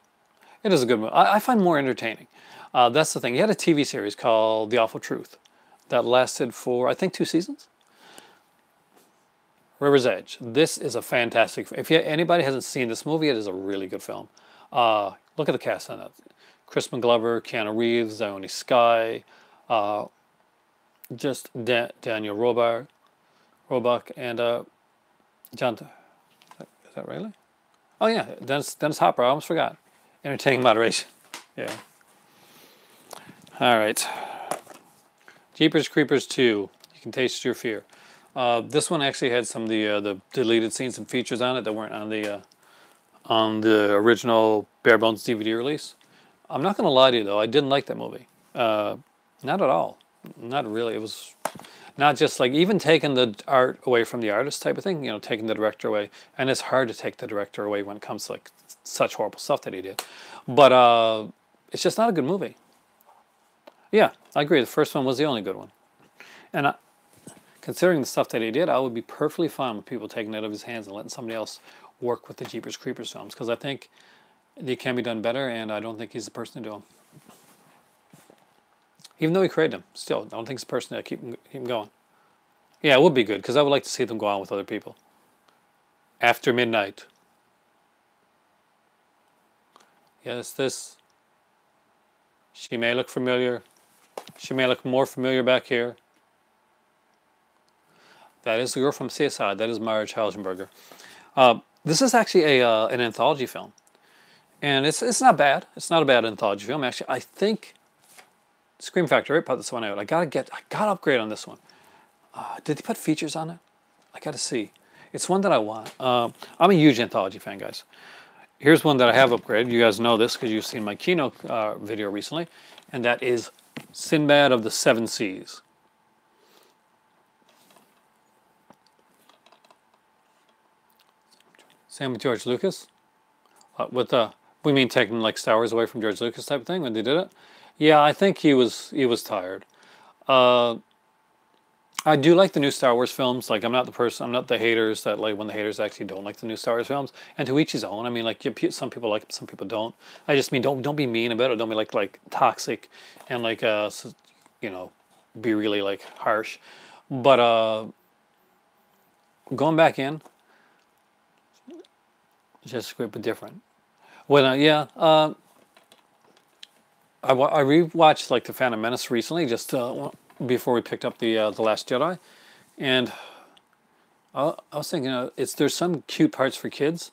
It is a good movie. I find more entertaining. That's the thing. He had a TV series called The Awful Truth that lasted for, I think, 2 seasons. River's Edge. This is a fantastic. If anybody hasn't seen this movie, it is a really good film. Look at the cast on it: Crispin Glover, Keanu Reeves, Ione Skye, just Daniel Roebuck, and John. Is that really? Oh yeah, Dennis Hopper. I almost forgot. Entertaining moderation. Yeah. All right. Jeepers Creepers 2. You Can Taste Your Fear. This one actually had some of the deleted scenes and features on it that weren't on the original bare bones DVD release. I'm not gonna lie to you though, I didn't like that movie. Not at all. Not really. It was not just like even taking the art away from the artist type of thing. You know, taking the director away, and it's hard to take the director away when it comes to like such horrible stuff that he did. But it's just not a good movie. Yeah, I agree. The first one was the only good one, and considering the stuff that he did, I would be perfectly fine with people taking it out of his hands and letting somebody else work with the Jeepers Creepers films, because I think they can be done better, and I don't think he's the person to do them. Even though he created them, still, I don't think he's the person to keep him going. Yeah, it would be good, because I would like to see them go on with other people. After Midnight. Yes, this. She may look familiar. She may look more familiar back here. That is the girl from CSI. That is Marge Halzenberger. This is actually an anthology film, and it's not bad. It's not a bad anthology film. Actually, I think Scream Factory put this one out. I gotta upgrade on this one. Did they put features on it? I gotta see. It's one that I want. I'm a huge anthology fan, guys. Here's one that I have upgraded. You guys know this because you've seen my keynote video recently, and that is Sinbad of the Seven Seas. Same with George Lucas. We mean taking like Star Wars away from George Lucas type of thing when they did it. Yeah, I think he was tired. I do like the new Star Wars films. Like I'm not the haters that like when the haters actually don't like the new Star Wars films. And to each his own. I mean, like some people like it, some people don't. I just mean don't be mean about it. Don't be like toxic and like you know, be really like harsh. But going back in, just great but different. Well, yeah. I rewatched like The Phantom Menace recently, just before we picked up the Last Jedi, and I was thinking, there's some cute parts for kids,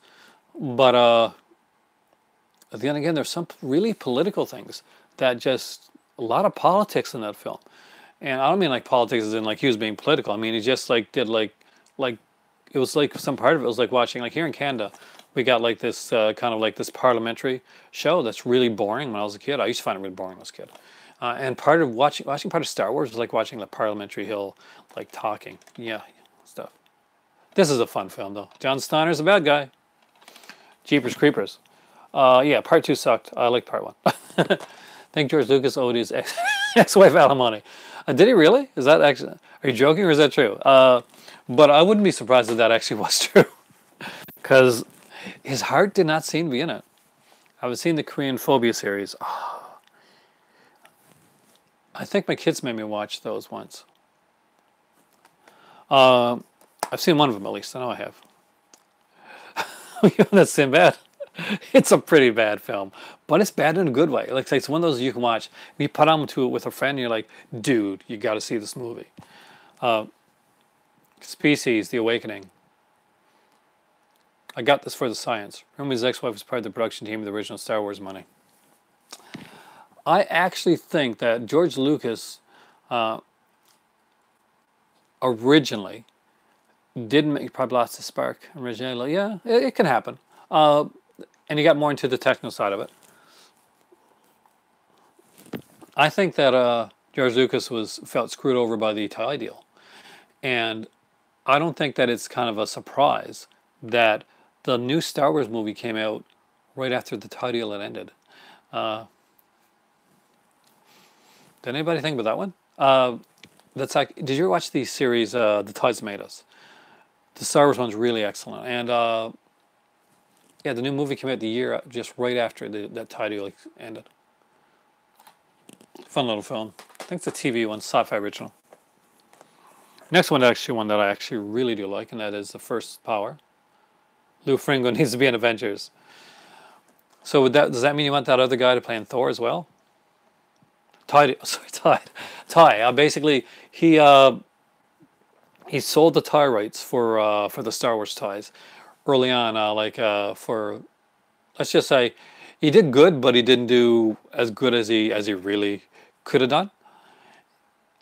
but then again, there's some really political things that just a lot of politics in that film, and I don't mean like politics as in like he was being political. I mean he just like did like it was like some part of it was like watching like here in Canada. We got like this kind of like this parliamentary show that's really boring when I was a kid. I used to find it really boring when I was a kid. And part of watching part of Star Wars was like watching the Parliamentary Hill, like talking, yeah, stuff. This is a fun film though. John Steiner's a bad guy. Jeepers Creepers. Yeah, part 2 sucked. I liked part 1. I think George Lucas owed his ex-wife alimony. Did he really? Is that actually? Are you joking or is that true? But I wouldn't be surprised if that actually was true, because his heart did not seem to be in it. I've seen the Korean Phobia series. Oh, I think my kids made me watch those once. I've seen one of them at least. I know I have. That's Sinbad. It's a pretty bad film, but it's bad in a good way. Like it's one of those you can watch. You put on to it with a friend, and you're like, dude, you got to see this movie. Species: The Awakening. I got this for the science. Remember, his ex-wife was part of the production team of the original Star Wars money. I actually think that George Lucas originally didn't make, probably lost the spark originally. Yeah, it can happen. And he got more into the techno side of it. I think that George Lucas felt screwed over by the tie deal. And I don't think that it's kind of a surprise that the new Star Wars movie came out right after the tie deal had ended. Did anybody think about that one? That's like, did you ever watch the series The Tides That Made Us? The Star Wars one's really excellent, and yeah, the new movie came out the year just right after that tide deal ended. Fun little film. I think it's a TV one, Sci-fi original. Next one, actually, one that I actually really do like, and that is The First Power. Lou Ferrigno needs to be in Avengers. So would that, does that mean you want that other guy to play in Thor as well? Ty. Basically, he sold the tie rights for the Star Wars ties early on. For, let's just say, he did good, but he didn't do as good as he really could have done.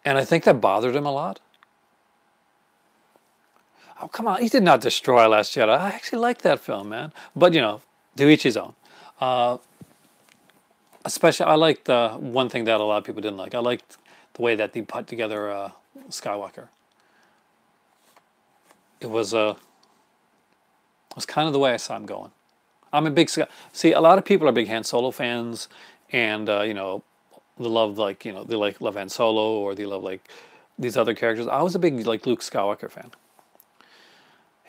And I think that bothered him a lot. Oh, come on. He did not destroy Last Jedi. I actually like that film, man. But, you know, to each his own. Especially, I liked one thing that a lot of people didn't like. I liked the way that they put together Skywalker. It was kind of the way I saw him going. I'm a big... See, a lot of people are big Han Solo fans. And, you know, they love, like, you know, they love Han Solo. Or they love, like, these other characters. I was a big, like, Luke Skywalker fan.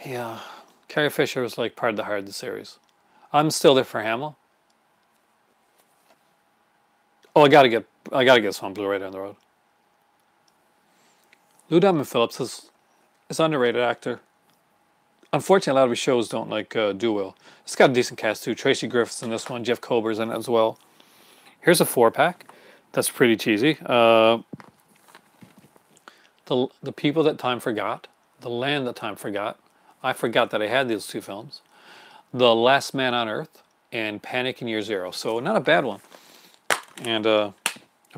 Yeah, Carrie Fisher was like part of the heart of the series. I'm still there for Hamill. Oh, I gotta get this on Blu-ray down the road. Lou Diamond Phillips is an underrated actor. Unfortunately, a lot of his shows don't like do well. It's got a decent cast too. Tracy Griffiths in this one. Jeff Kober's in it as well. Here's a 4-pack. That's pretty cheesy. The People That Time Forgot. The Land That Time Forgot. I forgot that I had these two films. The Last Man on Earth and Panic in Year Zero. So not a bad one. And of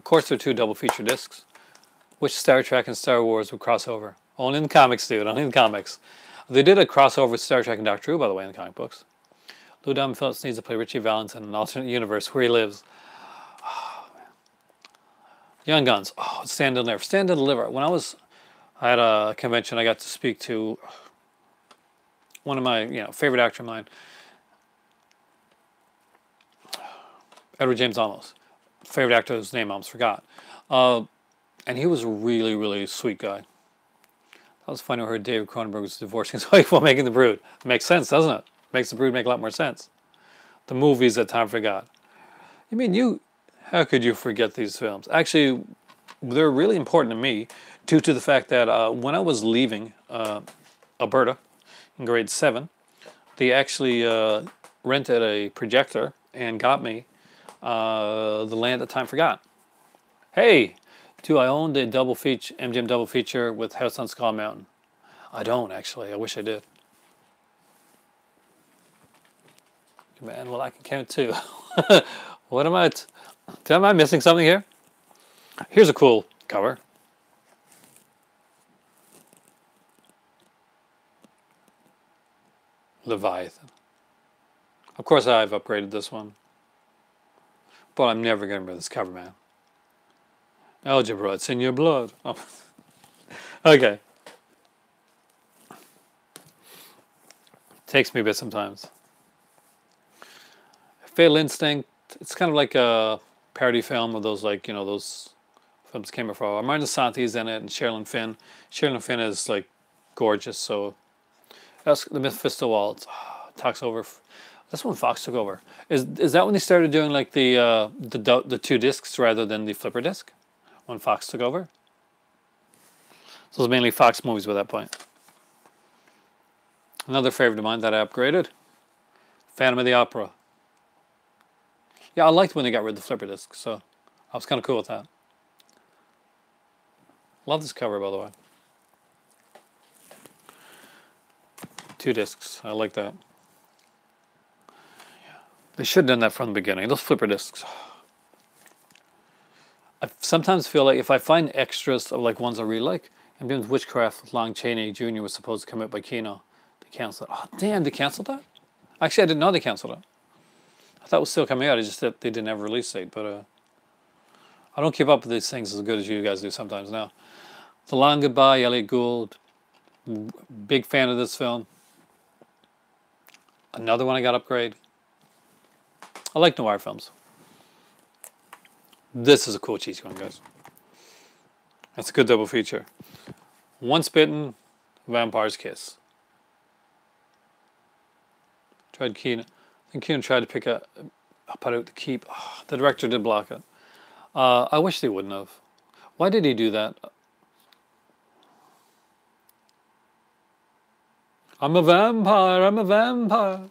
course, they're 2 double feature discs. Which Star Trek and Star Wars would cross over? Only in the comics, dude. Only in the comics. They did a crossover with Star Trek and Doctor Who, by the way, in the comic books. Lou Diamond Phillips needs to play Richie Valens in an alternate universe where he lives. Oh, man. Young Guns. Oh, Stand and Deliver. Stand and Deliver. When I had a convention, I got to speak to one of my, favorite actor of mine, Edward James Olmos. Favorite actor whose name I almost forgot. And he was a really, really sweet guy. That was funny. I heard David Cronenberg was divorcing his wife while making The Brood. Makes sense, doesn't it? Makes The Brood make a lot more sense. The movies that time forgot. How could you forget these films? Actually, they're really important to me due to the fact that when I was leaving Alberta, in grade 7, they actually rented a projector and got me The Land That Time Forgot. Hey, do I own the MGM double feature with House on Skull Mountain? I don't, actually. I wish I did. Man, well, I can count too. What am I missing something here? Here's a cool cover. Leviathan. Of course, I've upgraded this one. But I'm never going to remember this cover, man. Algebra, it's in your blood. Oh. Okay. Takes me a bit sometimes. Fatal Instinct, it's kind of like a parody film of those, those films came before. Martin Santi's in it and Sherilyn Fenn. Sherilyn Fenn is, gorgeous, so... That's the Mephisto Waltz. Talks over. That's when Fox took over. Is that when they started doing the 2 discs rather than the flipper disc? When Fox took over? So it was mainly Fox movies by that point. Another favorite of mine that I upgraded. Phantom of the Opera. Yeah, I liked when they got rid of the flipper disc, so I was kind of cool with that. Love this cover, by the way. 2 discs. I like that. Yeah. They should have done that from the beginning. Those flipper discs. I sometimes feel like if I find extras of ones I really like, MGM's Witchcraft with Lon Chaney Jr. was supposed to come out by Kino. They canceled it. Oh, damn, they canceled that? Actually, I didn't know they canceled it. I thought it was still coming out. It's just that they didn't have a release date. But I don't keep up with these things as good as you guys do sometimes now. The Long Goodbye, Elliot Gould. Big fan of this film. Another one I got upgrade. I like noir films. This is a cool cheesy one, guys. That's a good double feature. Once Bitten, Vampire's Kiss. Tried Keenan. I think Keenan tried to pick a put out to keep. Oh, the director did block it. I wish they wouldn't have. Why did he do that? I'm a vampire. I'm a vampire.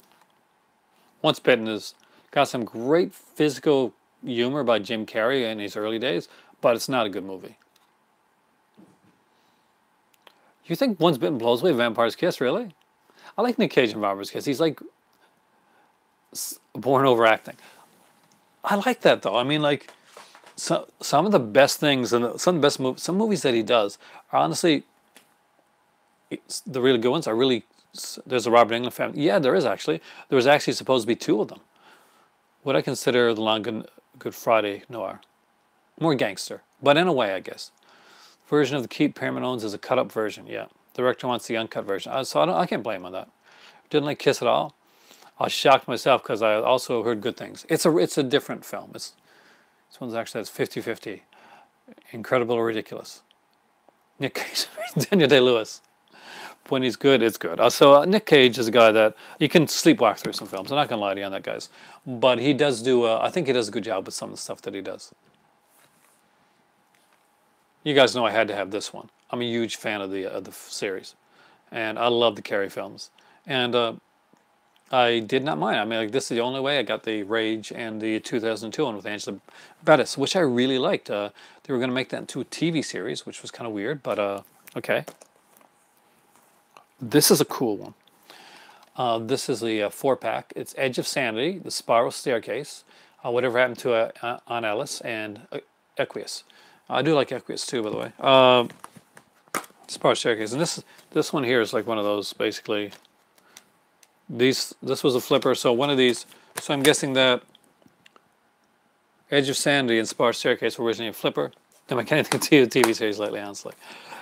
Once Bitten has got some great physical humor by Jim Carrey in his early days, but it's not a good movie. You think Once Bitten blows away Vampire's Kiss, really? I like Nick Cage in Vampire's Kiss. He's like born overacting. I like that though. I mean, like some of the best things and some of the best movies, some movies that he does are honestly the really good ones. Are really there's a Robert Englund family. Yeah, there is actually. There was actually supposed to be two of them. What I consider the Long Good Friday noir, more gangster, but in a way, I guess. Version of the Keep Paramount owns is a cut-up version. Yeah, the director wants the uncut version. So I can't blame him on that. Didn't like Kiss at all. I was shocked myself because I also heard good things. It's a different film. This one's actually that's 50-50. Incredible or ridiculous. Nick Cage, Daniel Day-Lewis. When he's good, it's good. So Nick Cage is a guy that you can sleepwalk through some films. I'm not gonna lie to you on that, guys. But he does do. I think he does a good job with some of the stuff that he does. You guys know I had to have this one. I'm a huge fan of the series, and I love the Carrey films. And I did not mind. I mean, like, this is the only way I got the Rage and the 2002 one with Angela Bettis, which I really liked. They were going to make that into a TV series, which was kind of weird, but okay. This is a cool one. This is the 4-pack. It's Edge of Sanity, The Spiral Staircase, Whatever Happened to Aunt Alice, and Equius. I do like Equius too, by the way. Spiral Staircase, and this one here is like one of those basically. This was a flipper, so one of these. So I'm guessing that Edge of Sanity and Spiral Staircase were originally a flipper. Am I getting to the TV series lately, honestly?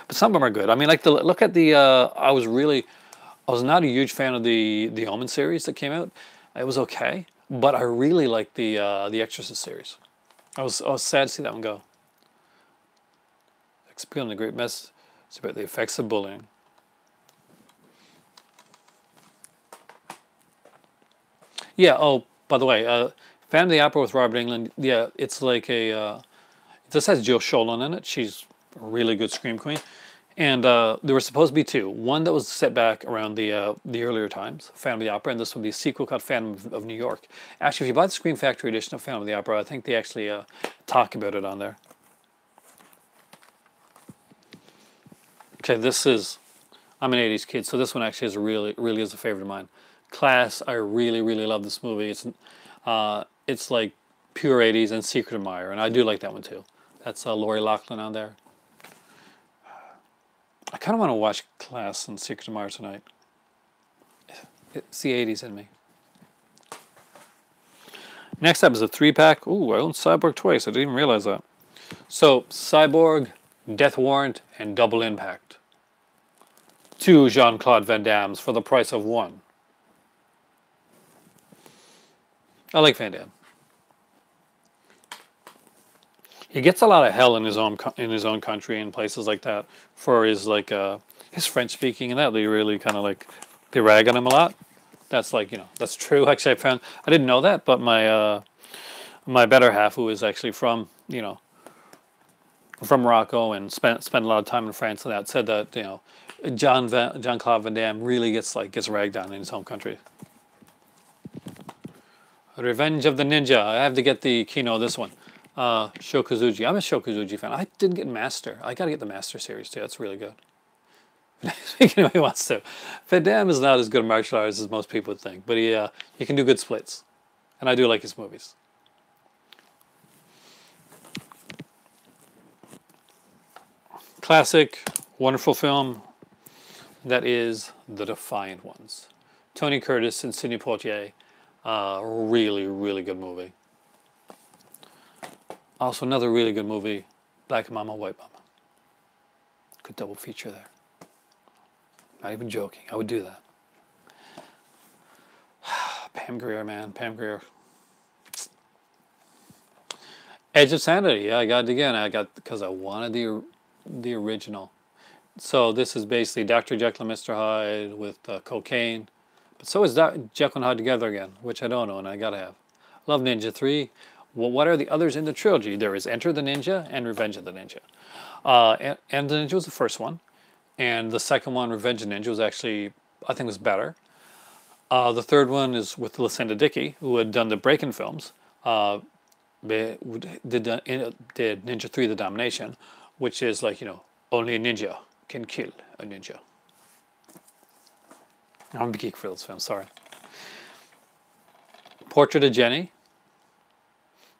But some of them are good. I mean, like look at the. I was not a huge fan of the Omen series that came out. It was okay, but I really liked the Exorcist series. I was sad to see that one go. Experiencing a great mess. It's about the effects of bullying. Yeah. Oh, by the way, Phantom of the Opera with Robert Englund. Yeah, it's like a. This has Jill Sholin in it. She's a really good scream queen. And there were supposed to be two. One that was set back around the earlier times, Phantom of the Opera, and this would be a sequel called Phantom of New York. Actually, if you buy the Scream Factory edition of Phantom of the Opera, I think they actually talk about it on there. Okay, this is. I'm an '80s kid, so this one actually is really is a favorite of mine. Class, I really love this movie. It's like pure '80s and Secret Admirer, and I do like that one too. That's Lori Loughlin on there. I kind of want to watch Class and Secret Admirer tonight. It's the '80s in me. Next up is a 3-pack. Ooh, I own Cyborg twice. I didn't even realize that. So Cyborg, Death Warrant, and Double Impact. 2 Jean-Claude Van Dammes for the price of 1. I like Van Damme. He gets a lot of hell in his own country and places like that for his like his French speaking and that they really kind of like they rag on him a lot. That's like that's true. Actually, I didn't know that, but my better half, who is actually from from Morocco and spent a lot of time in France and that, said that Jean-Claude Van Damme really gets ragged on in his home country. Revenge of the Ninja. I have to get the Kino, this one. Shokuzuji. I'm a Shokuzuji fan. I didn't get Master. I gotta get the Master series too. That's really good. Speaking of who wants to. Van Damme is not as good a martial artist as most people would think, but he can do good splits. And I do like his movies. Classic, wonderful film. That is The Defiant Ones. Tony Curtis and Sidney Poitier. Really good movie. Also another really good movie, Black Mama, White Mama. Good double feature there. Not even joking, I would do that. Pam Grier, man, Pam Grier. Edge of Sanity, yeah, I got it again. Because I wanted the original. So this is basically Dr. Jekyll and Mr. Hyde with cocaine. But so is Jekyll and Hyde together again, which I don't know and I gotta have. Love Ninja 3. Well, what are the others in the trilogy? There is Enter the Ninja and Revenge of the Ninja. And the Ninja was the first one. And the second one, Revenge of the Ninja, was actually, I think, was better. The third one is with Lucinda Dickey, who had done the Breakin' films. Did Ninja 3 The Domination, which is like, only a ninja can kill a ninja. I'm a geek for those films, sorry. Portrait of Jenny.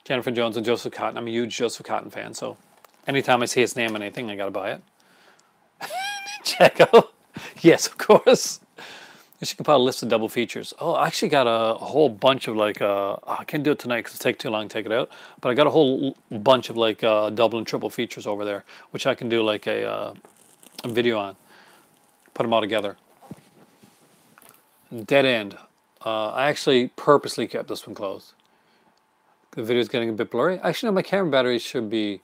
Jennifer Jones and Joseph Cotton. I'm a huge Joseph Cotton fan, so anytime I see his name on anything, I gotta buy it. Checo. Yes, of course. You should compile a list of double features. Oh, I actually got a whole bunch of like, I can't do it tonight because it'll take too long to take it out, but I got a whole bunch of like double and triple features over there, which I can do like a video on. Put them all together. Dead End. I actually purposely kept this one closed. The video's getting a bit blurry. Actually, no, my camera battery should be,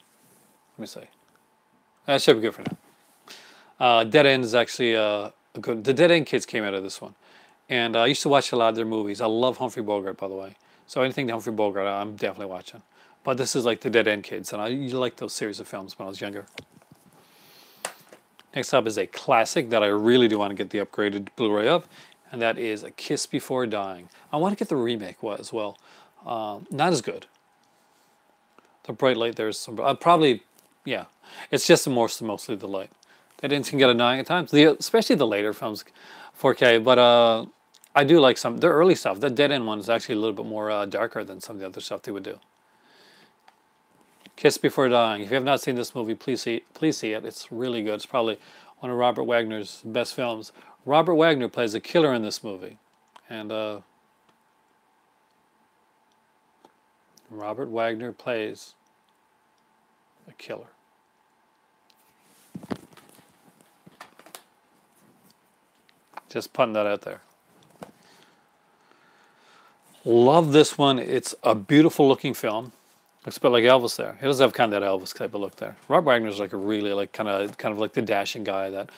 let me see. That should be good for now. Dead End is actually good. The Dead End Kids came out of this one. And I used to watch a lot of their movies. I love Humphrey Bogart, by the way. So anything to Humphrey Bogart, I'm definitely watching. But this is like the Dead End Kids. And I liked those series of films when I was younger. Next up is a classic that I really do want to get the upgraded Blu-ray of. And that is A Kiss Before Dying. I want to get the remake as well. Not as good. The bright light, there's some... probably, yeah. It's just mostly the light. They didn't get annoying at times, especially the later films, 4K. But I do like the early stuff. The Dead End one is actually a little bit more darker than some of the other stuff they would do. Kiss Before Dying. If you have not seen this movie, please see it. It's really good. It's probably one of Robert Wagner's best films. Robert Wagner plays a killer in this movie. And Robert Wagner plays a killer. Just putting that out there. Love this one. It's a beautiful looking film. Looks a bit like Elvis there. He does have kind of that Elvis type of look there. Rob Wagner's like a really like kind of like the dashing guy that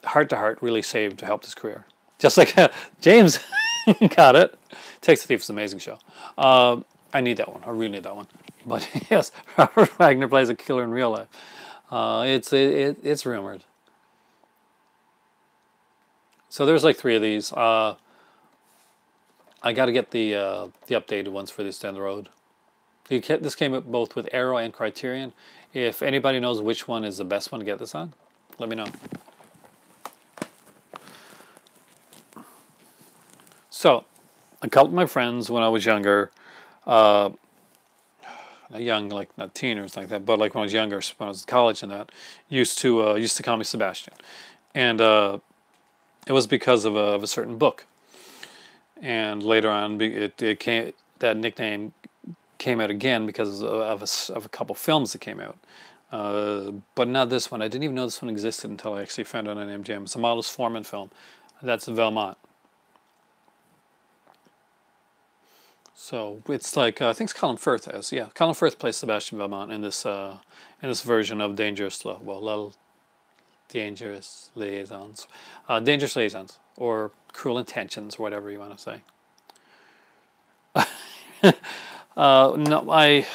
heart to heart really saved to help his career. Just like James got it. Takes the Thief is an amazing show. I need that one. I really need that one. But yes, Robert Wagner plays a killer in real life. It's rumored. So there's like 3 of these. I got to get the updated ones for this down the road. This came up both with Arrow and Criterion. If anybody knows which one is the best one to get this on, let me know. So, a couple of my friends when I was younger, not young, like not teenagers like that, but like when I was younger, when I was in college and that, used to call me Sebastian, and it was because of a certain book. And later on, that nickname came out again because of a couple films that came out. But not this one. I didn't even know this one existed until I actually found it on MGM. It's a Milos Forman film. That's Velmont. So it's like I think it's Colin Firth as Colin Firth plays Sebastian Velmont in this version of Dangerous Liaisons, Dangerous Liaisons, or Cruel Intentions, or whatever you want to say. No, I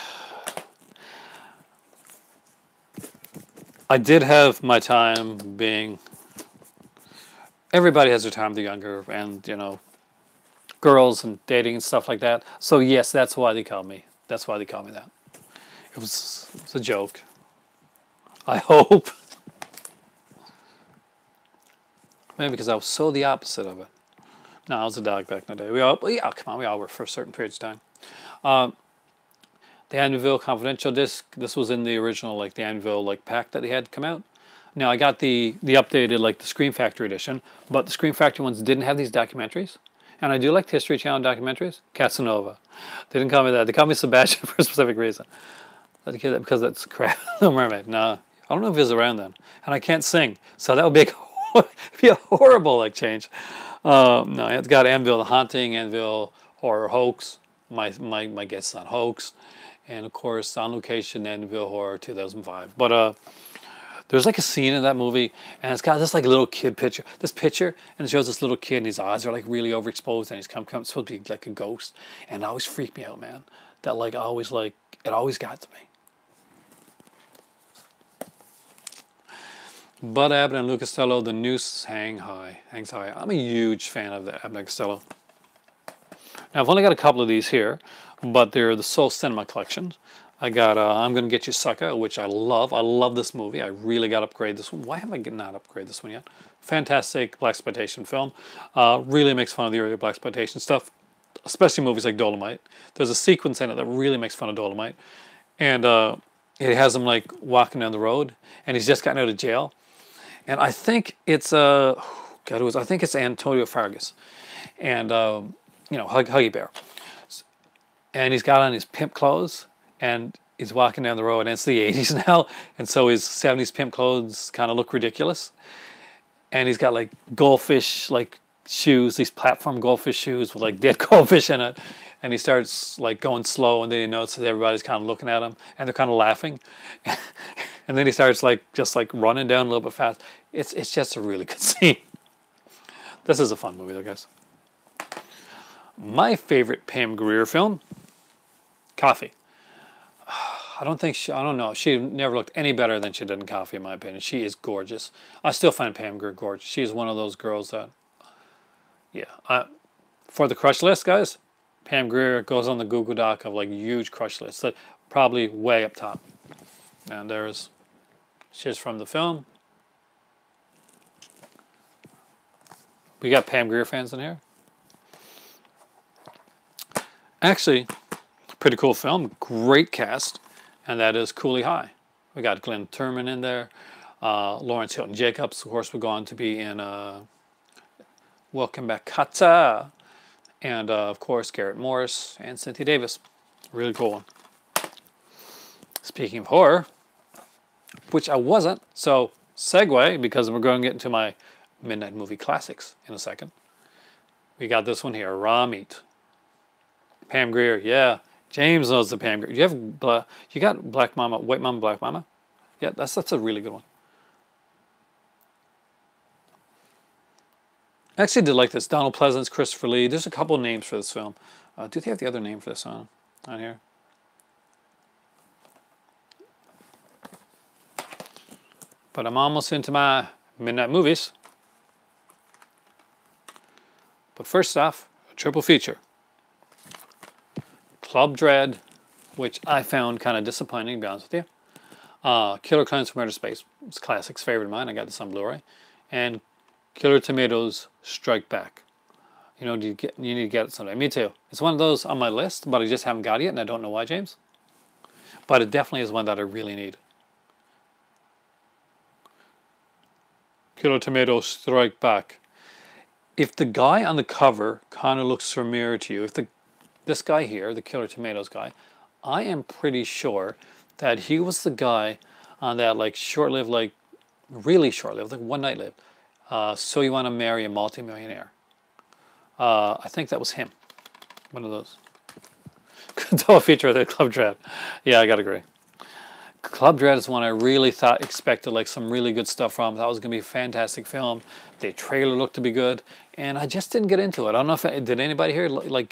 did have my time being. Everybody has their time. They're younger, and girls and dating and stuff like that. So yes, that's why they call me. That's why they call me that. It was a joke. I hope. Maybe because I was so the opposite of it. No, I was a dog back in the day. We all were for a certain period of time. The Amityville Confidential disc. This was in the original, like the Amityville pack that they had come out. Now I got the updated the Scream Factory edition, but the Scream Factory ones didn't have these documentaries. And I do like the History Channel documentaries. Casanova. They didn't call me that. They called me Sebastian for a specific reason. Because that's crap. The Mermaid. No, I don't know if he was around then, and I can't sing, so that would be a horrible change. No, it's got Amityville The Haunting, Amityville Horror Hoax. My guess is on Hoax, and of course On Location, Amityville Horror 2005. But There's like a scene in that movie, and it's got this like little kid picture, and it shows this little kid, and his eyes are like really overexposed, and he's supposed to be like a ghost, and it always freaked me out, man. That like always like it always got to me. Bud Abbott and Lou Costello, The Noose hangs high. I'm a huge fan of the Abbott and Costello. Now I've only got a couple of these here, but they're the Soul Cinema collection. I got I'm Gonna Get You Sucker, which I love. I love this movie. I really got to upgrade this one. Why have I not upgraded this one yet? Fantastic Blaxploitation film. Really makes fun of the earlier Blaxploitation stuff, especially movies like Dolomite. There's a sequence in it that really makes fun of Dolomite. And it has him like walking down the road, and he's just gotten out of jail. And I think it's I think it's Antonio Fargas, and you know, Huggy Bear, and he's got on his pimp clothes, and he's walking down the road, and it's the 80s now, and so his 70s pimp clothes kind of look ridiculous, and he's got like goldfish like shoes, these platform goldfish shoes with like dead goldfish in it, and he starts like going slow, and then he notices everybody's kind of looking at him, and they're kind of laughing. And then he starts like just like running down a little bit fast. It's just a really good scene. This is a fun movie though, guys. My favorite Pam Grier film, Coffee. I don't know. She never looked any better than she did in Coffee, in my opinion. She is gorgeous. I still find Pam Grier gorgeous. She is one of those girls that, yeah. For the crush list, guys, Pam Grier goes on the Google Doc of like huge crush lists. That probably way up top. And she's from the film. We got Pam Grier fans in here. Actually, pretty cool film, great cast, and that is Cooley High. We got Glenn Turman in there, Lawrence Hilton Jacobs, of course, we're going to be in Welcome Back, Kata, and of course Garrett Morris and Cynthia Davis. Really cool one. Speaking of horror, which I wasn't, so segue, because we're going to get into my Midnight Movie Classics in a second. We got this one here, Raw Meat. Pam Grier, yeah. James knows the Pam Grier. You got Black Mama, White Mama, Black Mama? Yeah, that's a really good one. I actually did like this. Donald Pleasance, Christopher Lee. There's a couple names for this film. Do they have the other name for this on here? But I'm almost into my midnight movies. But first off, a triple feature. Club Dread, which I found kind of disappointing, to be honest with you. Killer Clowns from Outer Space. It's classics, favorite of mine. I got this on Blu-ray. And Killer Tomatoes Strike Back. You know, you need to get it someday. Me too. It's one of those on my list, but I just haven't got it yet, and I don't know why, James. But it definitely is one that I really need. Killer Tomatoes Strike Back. If the guy on the cover kind of looks familiar to you, if this guy here, the Killer Tomatoes guy, I am pretty sure that he was the guy on that like short-lived, like really short-lived, like One Night Lived. So You Want to Marry a Multimillionaire. I think that was him. One of those. Double feature of the Club Dread. Yeah, I gotta agree. Club Dread is one I really expected like some really good stuff from. That was gonna be a fantastic film. The trailer looked to be good, and I just didn't get into it. I don't know if did anybody here like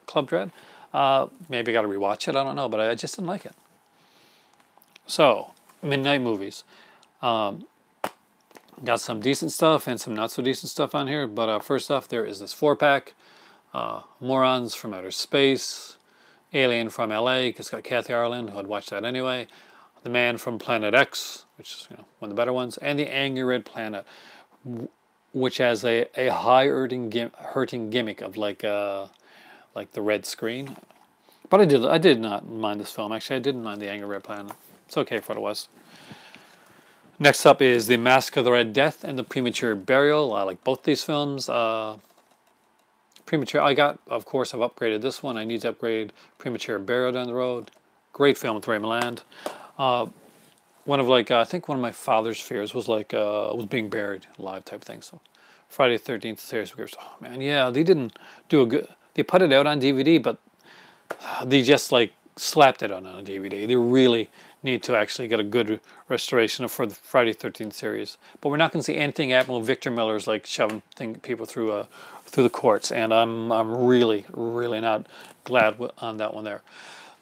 Club Dread? Maybe I gotta rewatch it. I don't know, but I just didn't like it. So midnight movies. Got some decent stuff and some not so decent stuff on here. But first off, there is this 4-pack. Morons from Outer Space. Alien from LA, because it's got Kathy Ireland, who I'd watch that anyway. The Man from Planet X, which is one of the better ones. And The Angry Red Planet, which has a hurting gimmick of like the red screen. But I did not mind this film. Actually, I didn't mind The Angry Red Planet. It's okay for what it was. Next up is The Mask of the Red Death and The Premature Burial. I like both these films. Premature, of course, I've upgraded this one. I need to upgrade Premature Burial down the road. Great film with Ray Milland. I think one of my father's fears was was being buried alive type thing. So Friday the 13th series. Oh man, yeah, they didn't do a good. They put it out on DVD, but they just like slapped it on a DVD. They really need to actually get a good restoration for the Friday 13th series. But we're not going to see anything happen with Victor Miller's like shoving people through through the courts, and I'm really not glad on that one there.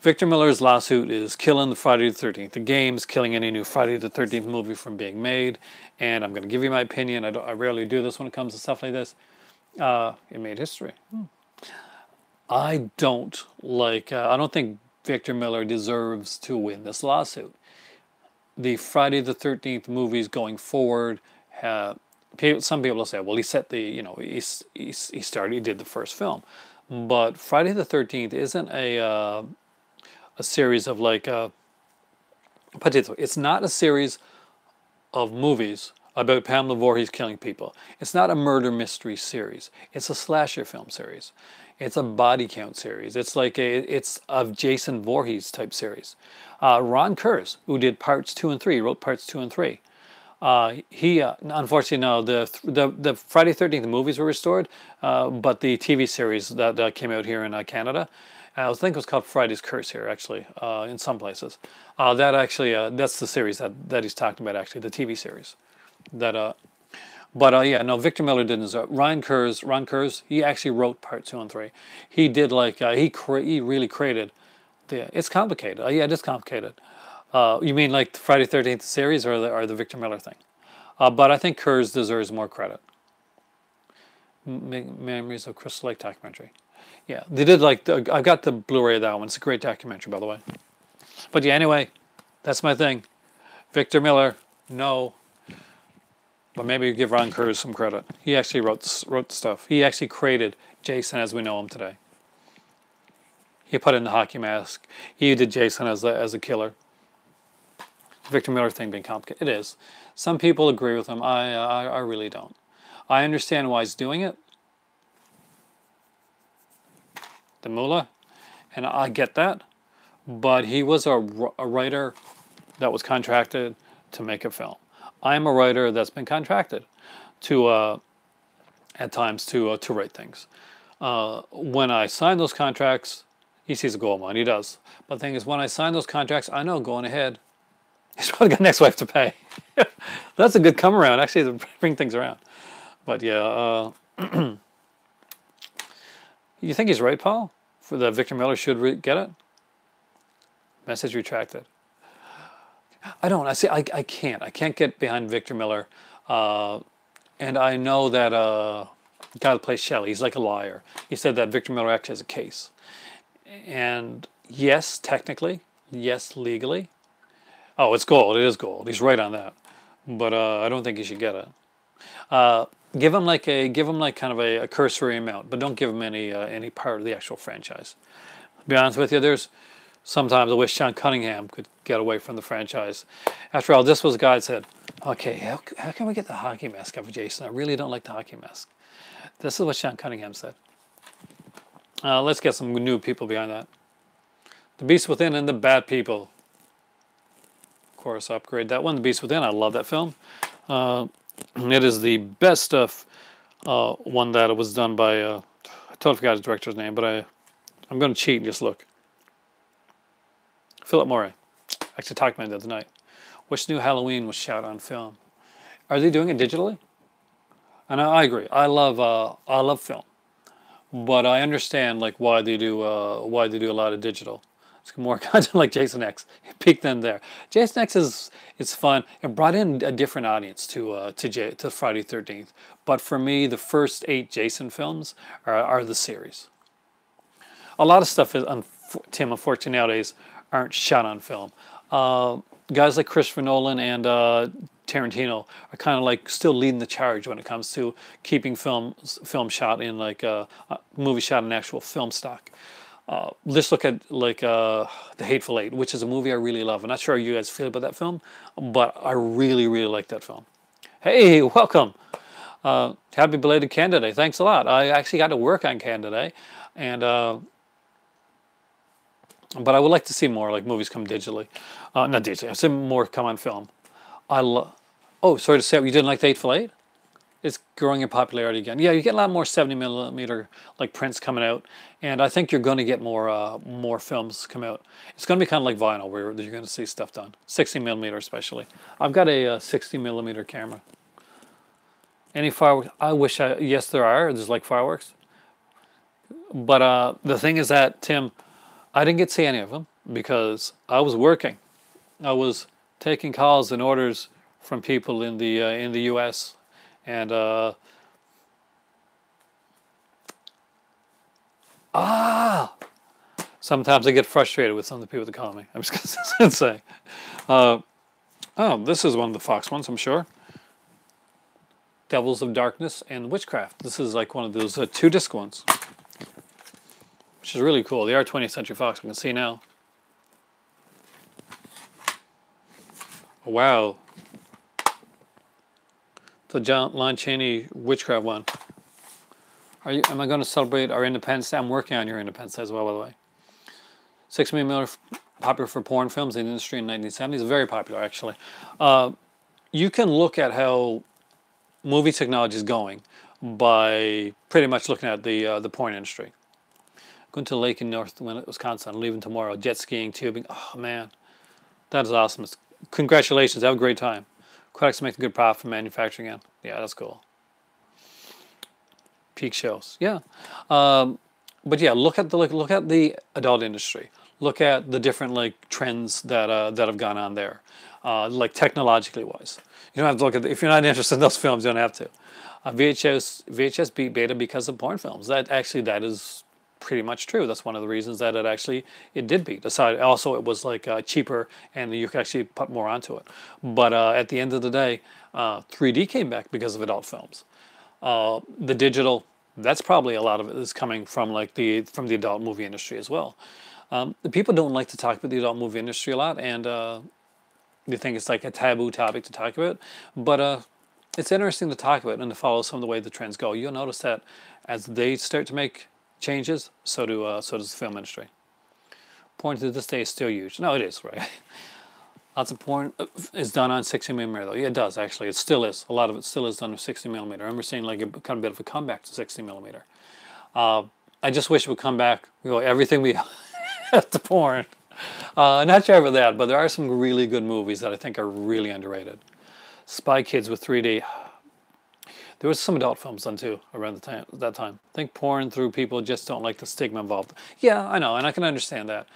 Victor Miller's lawsuit is killing the Friday the 13th. The game's killing any new Friday the 13th movie from being made. And I'm going to give you my opinion. I rarely do this when it comes to stuff like this. It made history. I don't think Victor Miller deserves to win this lawsuit. The Friday the 13th movies going forward have, some people will say, well, he set the, he did the first film. But Friday the 13th isn't a series of like, it's not a series of movies about Pamela Voorhees killing people. It's not a murder mystery series. It's a slasher film series. It's a body count series. It's like it's a Jason Voorhees type series. Ron Kurz, who did parts 2 and 3, wrote parts 2 and 3. He unfortunately no, the Friday 13th movies were restored, but the TV series that came out here in Canada, I think it was called Friday's Curse here, actually, in some places. That's the series that he's talking about, actually, the TV series. Yeah, no, Victor Miller didn't. Ron Kurz, he actually wrote part 2 and 3. He did he really created it's complicated. Yeah, it is complicated. You mean like the Friday 13th series or the Victor Miller thing? But I think Kurz deserves more credit. Memories of Crystal Lake documentary. Yeah, they did I've got the Blu-ray of that one. It's a great documentary, by the way. But yeah, anyway, that's my thing. Victor Miller, no. But maybe give Ron Kurz some credit. He actually wrote the stuff. He actually created Jason as we know him today. He put in the hockey mask. He did Jason as a killer. The Victor Miller thing being complicated. It is. Some people agree with him. I really don't. I understand why he's doing it. The mullah, and I get that, but he was a writer that was contracted to make a film. I'm a writer that's been contracted to at times to write things. When I sign those contracts, he sees a gold mine. He does. But the thing is, when I sign those contracts, I know going ahead, he's probably got next wife to pay. That's a good come around, actually, to bring things around. But yeah. You think he's right, Paul? For the Victor Miller should get it? Message retracted. I don't. I can't. I can't get behind Victor Miller. And I know that guy that plays Shelley, he's like a liar. He said that Victor Miller actually has a case. And yes, technically. Yes, legally. Oh, it's gold. It is gold. He's right on that. But I don't think he should get it. Give him like kind of a cursory amount, but don't give him any part of the actual franchise. To be honest with you, there's sometimes I wish Sean Cunningham could get away from the franchise. After all, this was a guy that said, okay, how can we get the hockey mask off of Jason? I really don't like the hockey mask. This is what Sean Cunningham said. Let's get some new people behind that. The Beast Within and the Bad People. Of course, upgrade that one. The Beast Within, I love that film. It is the best one that was done by, I totally forgot his director's name, but I'm going to cheat and just look. Philip Morey. Actually talked about it the other night. Which new Halloween was shot on film? Are they doing it digitally? And I agree. I love film, but I understand like why they do a lot of digital. It's more content like Jason X. It peaked in there. Jason X it's fun. It brought in a different audience to Friday 13th. But for me, the first 8 Jason films are the series. A lot of stuff is unfortunately nowadays aren't shot on film. Guys like Christopher Nolan and Tarantino are kind of like still leading the charge when it comes to keeping film shot in like movie shot in actual film stock. Let's look at like The Hateful Eight, which is a movie I really love. I'm not sure how you guys feel about that film, but I really like that film. Hey, welcome. Happy belated Canada Day. Thanks a lot. I actually got to work on Canada Day, and but I would like to see more like movies come digitally. Not digitally. I see more come on film. Oh, sorry to say, you didn't like The Hateful Eight? It's growing in popularity again. Yeah, you get a lot more 70 millimeter like prints coming out, and I think you're going to get more films come out. It's going to be kind of like vinyl, where you're going to see stuff done. 60 millimeter especially. I've got a 60 millimeter camera. Any fireworks? I wish I. Yes, there are. There's like fireworks, but the thing is that Tim, I didn't get to see any of them because I was working. I was taking calls and orders from people in the U.S. and sometimes I get frustrated with some of the people that call me. I'm just gonna say, uh, oh, this is one of the Fox ones, I'm sure. Devils of Darkness and Witchcraft. This is like one of those 2-disc ones, which is really cool. They are 20th Century Fox. We can see now. Wow. The John Lon Chaney Witchcraft one. Am I going to celebrate our independence? I'm working on your independence as well, by the way. 6 millimeter, popular for porn films in the industry in the 1970s. Very popular, actually. You can look at how movie technology is going by pretty much looking at the porn industry. Going to a lake in North Wisconsin, leaving tomorrow, jet skiing, tubing. Oh, man. That is awesome. Congratulations. Have a great time. Critics make a good profit from manufacturing it. Yeah, that's cool. Peak shows. Yeah. But yeah, look at the adult industry. Look at the different like trends that have gone on there, like technologically wise. You don't have to look at if you're not interested in those films. You don't have to. VHS beat beta because of porn films. That is pretty much true. That's one of the reasons that it did beat. Aside, also it was like cheaper and you could actually put more onto it. But at the end of the day, 3D came back because of adult films. The digital, that's probably a lot of it is coming from like from the adult movie industry as well. The people don't like to talk about the adult movie industry a lot, and they think it's like a taboo topic to talk about. But it's interesting to talk about and to follow some of the way the trends go. You'll notice that as they start to make changes, so does the film industry. Porn to this day is still huge. No, it is, right? Lots of porn is done on 60 millimeter though. Yeah, it does actually. It still is. A lot of it still is done with 60 millimeter. I remember seeing like a kind of bit of a comeback to 60 millimeter. I just wish it would come back. Everything we have to porn. Not sure about that, but there are some really good movies that I think are really underrated. Spy Kids with 3D. There was some adult films done too around that time. I think porn through people just don't like the stigma involved. Yeah, I know, and I can understand that.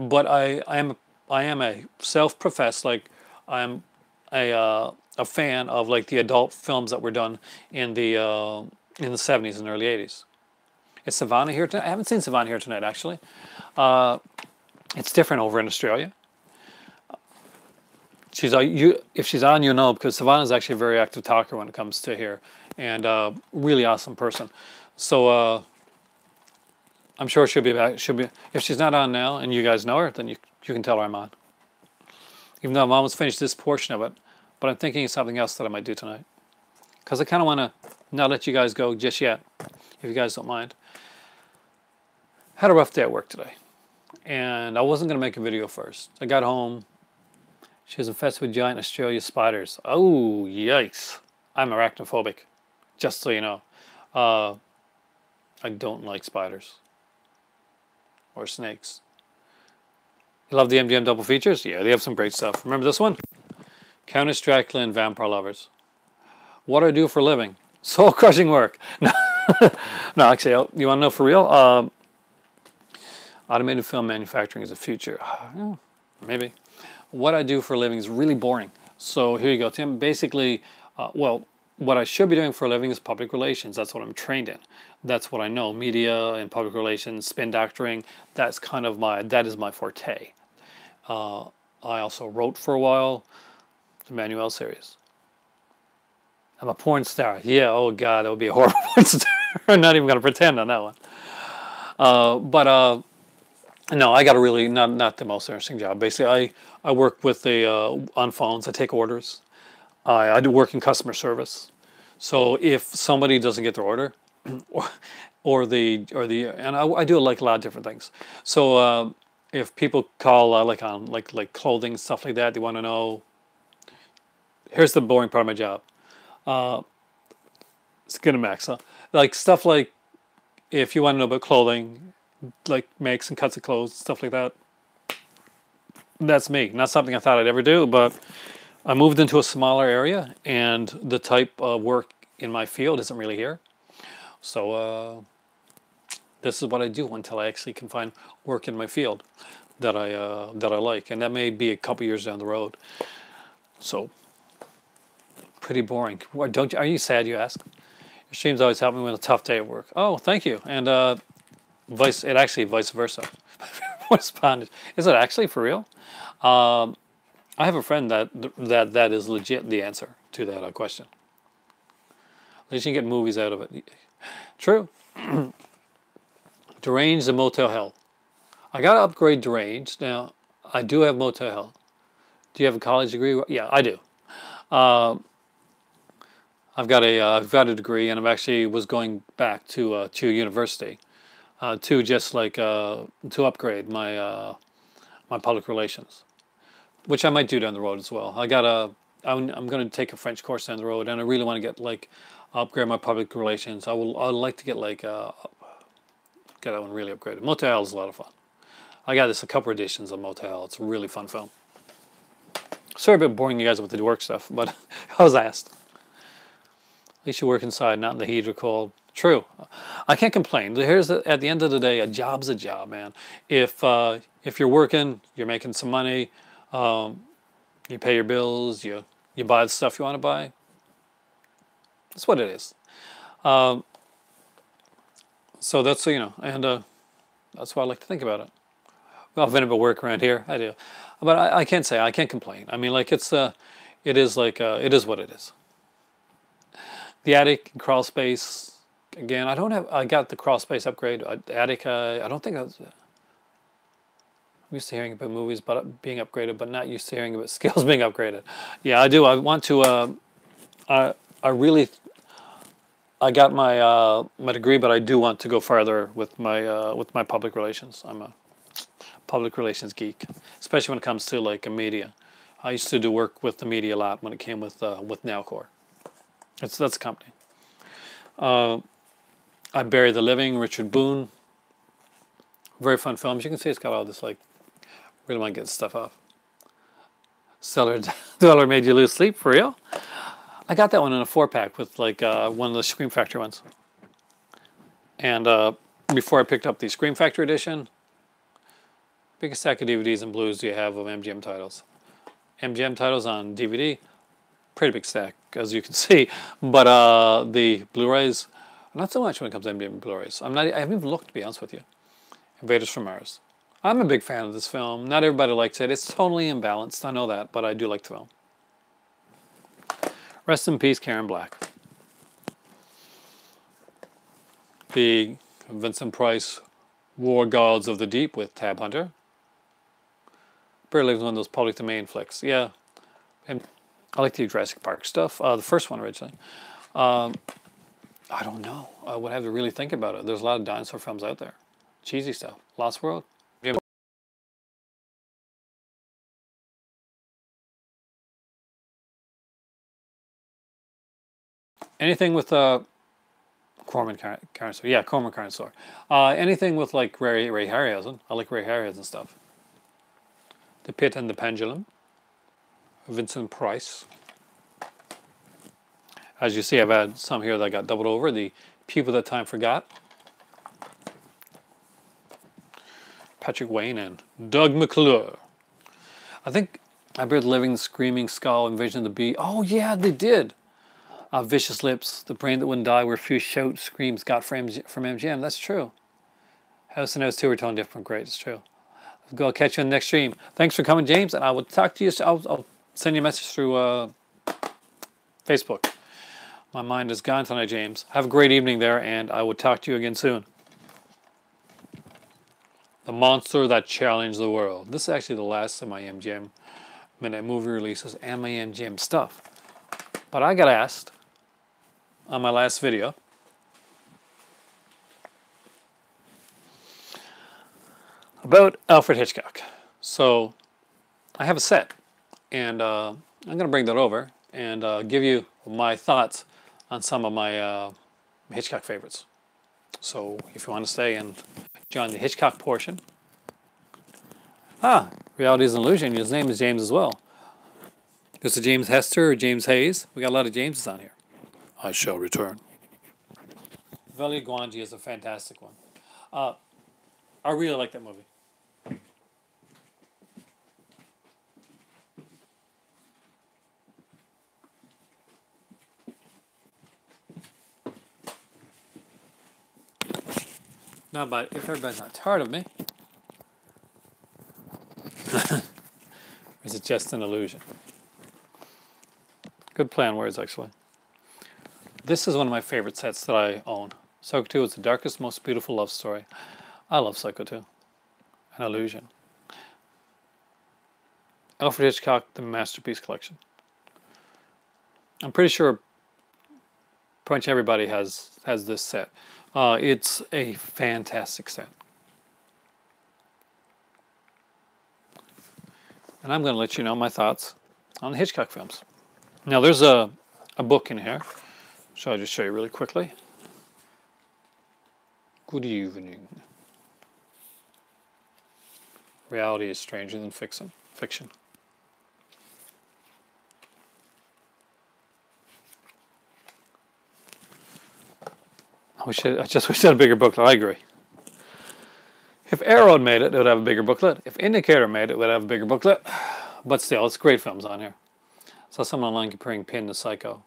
But I am a self-professed I'm a fan of like the adult films that were done in the 70s and early 80s. Is Savannah here tonight? I haven't seen Savannah here tonight actually. It's different over in Australia. If she's on, you know, because Savannah's actually a very active talker when it comes to here, and really awesome person. So I'm sure she'll be back. If she's not on now, and you guys know her, then you can tell her I'm on. Even though I've almost finished this portion of it, but I'm thinking of something else that I might do tonight, because I kind of want to not let you guys go just yet, if you guys don't mind. Had a rough day at work today, and I wasn't going to make a video first. I got home. She was infested with giant Australia spiders. Oh, yikes. I'm arachnophobic, just so you know. I don't like spiders. Or snakes. You love the MGM double features? Yeah, they have some great stuff. Remember this one? Countess Dracula and Vampire Lovers. What do I do for a living? Soul-crushing work. No, actually, you want to know for real? Automated film manufacturing is the future. Maybe. What I do for a living is really boring. So here you go, Tim. Basically, what I should be doing for a living is public relations. That's what I'm trained in. That's what I know. Media and public relations, spin doctoring. That is my forte. I also wrote for a while the Manuel series. I'm a porn star. Yeah, oh God, that would be a horrible porn star. I'm not even going to pretend on that one. No, I got a really not the most interesting job. Basically, I work with on phones. I take orders. I do work in customer service. So if somebody doesn't get their order, and I do like a lot of different things. So if people call like clothing stuff like that, they want to know. Here's the boring part of my job. Skinemax, huh? Like stuff like, if you want to know about clothing, like makes and cuts of clothes, stuff like that. That's me. Not something I thought I'd ever do, but I moved into a smaller area, and the type of work in my field isn't really here. So this is what I do until I actually can find work in my field that I like, and that may be a couple years down the road. So pretty boring. What, don't you, are you sad? You ask. Your streams always help me with a tough day at work. Oh, thank you. And vice versa. Responded. Is it actually for real? I have a friend that is legit the answer to that question. At least you can get movies out of it. True. Deranged and Motel Hell. I got to upgrade Deranged. Now, I do have Motel Hell. Do you have a college degree? Yeah, I do. I've got a degree, and I'm actually was going back to university to just like to upgrade my my public relations, which I might do down the road as well. I'm going to take a French course down the road, and I really want to get like upgrade my public relations. I'd like to get like get that one really upgraded. Motel Hell is a lot of fun. I got this a couple editions of Motel Hell. It's a really fun film. Sorry about boring you guys with the work stuff, but I was asked. At least you work inside, not in the heat or cold. True. I can't complain. At the end of the day, a job's a job, man. If you're working, you're making some money, you pay your bills, you buy the stuff you want to buy. That's what it is. So that's, and that's why I like to think about it. Well, I've been about work around here. I do, but I can't say I can't complain. I mean, like it is what it is. The attic and crawl space. Again, I got the crawl space upgrade. Attic. I don't think I'm used to hearing about movies but being upgraded, but not used to hearing about skills being upgraded. Yeah, I do. I want to. I got my my degree, but I do want to go farther with my public relations. I'm a public relations geek, especially when it comes to like a media. I used to do work with the media a lot when it came with Nowcore. That's a company. I Bury the Living, Richard Boone. Very fun films. You can see it's got all this like really want to get this stuff off. Stellar Dweller Made You Lose Sleep, for real? I got that one in a 4-pack with like one of the Scream Factory ones. And before I picked up the Scream Factory edition, biggest stack of DVDs and blues do you have of MGM titles? MGM titles on DVD, pretty big stack, as you can see. But the Blu-rays, not so much when it comes to MGM Blu-rays. I haven't even looked, to be honest with you. Invaders from Mars. I'm a big fan of this film. Not everybody likes it. It's totally imbalanced. I know that, but I do like the film. Rest in peace, Karen Black. The Vincent Price War Gods of the Deep with Tab Hunter. Barely one of those public domain flicks. Yeah. And I like the Jurassic Park stuff. The first one originally. I don't know. I would have to really think about it. There's a lot of dinosaur films out there. Cheesy stuff. Lost World. Anything with Corman Carnosaur. Yeah, Corman Carnosaur. Anything with like Ray Harryhausen. I like Ray Harryhausen stuff. The Pit and the Pendulum. Vincent Price. As you see, I've had some here that got doubled over. The People That Time Forgot. Patrick Wayne and Doug McClure. I think I Bury the Living, Screaming Skull, Invasion of the Bee. Oh yeah, they did. Vicious Lips, The Brain That Wouldn't Die, where few shout screams got from MGM. That's true. House and House 2 were totally different. Great, it's true. I'll catch you in the next stream. Thanks for coming, James, and I will talk to you. I'll send you a message through Facebook. My mind is gone tonight, James. Have a great evening there, and I will talk to you again soon. The Monster That Challenged the World. This is actually the last of my MGM Midnight movie releases and my MGM stuff. But I got asked on my last video about Alfred Hitchcock. So I have a set, and I'm going to bring that over and give you my thoughts on some of my Hitchcock favorites. So if you want to stay and join the Hitchcock portion. Reality is an illusion. His name is James as well. There's a James Hester or James Hayes. We got a lot of Jameses on here. I shall return. Valley of Gwangi is a fantastic one. I really like that movie. No, but if everybody's not tired of me, is it just an illusion? Good play on words, actually. This is one of my favorite sets that I own. Psycho 2 is the darkest, most beautiful love story. I love Psycho 2. An illusion. Alfred Hitchcock, The Masterpiece Collection. I'm pretty sure pretty much everybody has this set. It's a fantastic set. And I'm going to let you know my thoughts on the Hitchcock films. Now there's a book in here. So I'll just show you really quickly. Good evening. Reality is stranger than fiction. I just wish it had a bigger booklet. I agree. If Arrow had made it, it would have a bigger booklet. If Indicator made it, it would have a bigger booklet. But still, it's great films on here. I saw someone online comparing Pin to Psycho.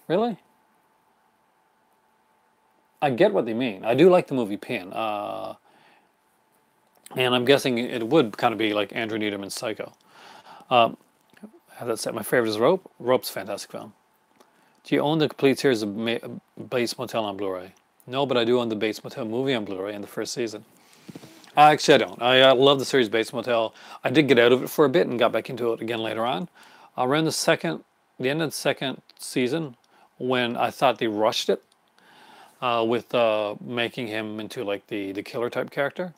Really? I get what they mean. I do like the movie Pin. And I'm guessing it would kind of be like Andrew Needham's Psycho. Have that set. My favorite is Rope. Rope's a fantastic film. Do you own the complete series of Bates Motel on Blu-ray? No, but I do own the Bates Motel movie on Blu-ray in the first season. Actually, I don't. I love the series Bates Motel. I did get out of it for a bit and got back into it again later on. Around the end of the second season, when I thought they rushed it with making him into like the killer type character,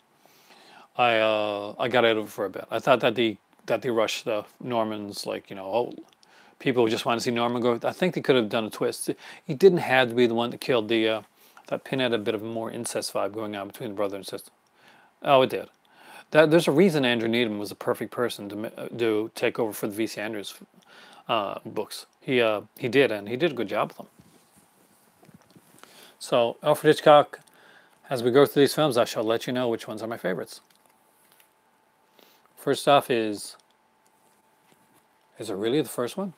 I got out of it for a bit. I thought that they rushed Norman's, like, you know, oh, people just want to see Norman go. I think they could have done a twist. He didn't have to be the one that killed the. That Pin had a bit of a more incest vibe going on between the brother and sister. Oh, it did. There's a reason Andrew Needham was the perfect person to take over for the V.C. Andrews books. He did, and he did a good job with them. So, Alfred Hitchcock, as we go through these films, I shall let you know which ones are my favorites. First off is it really the first one?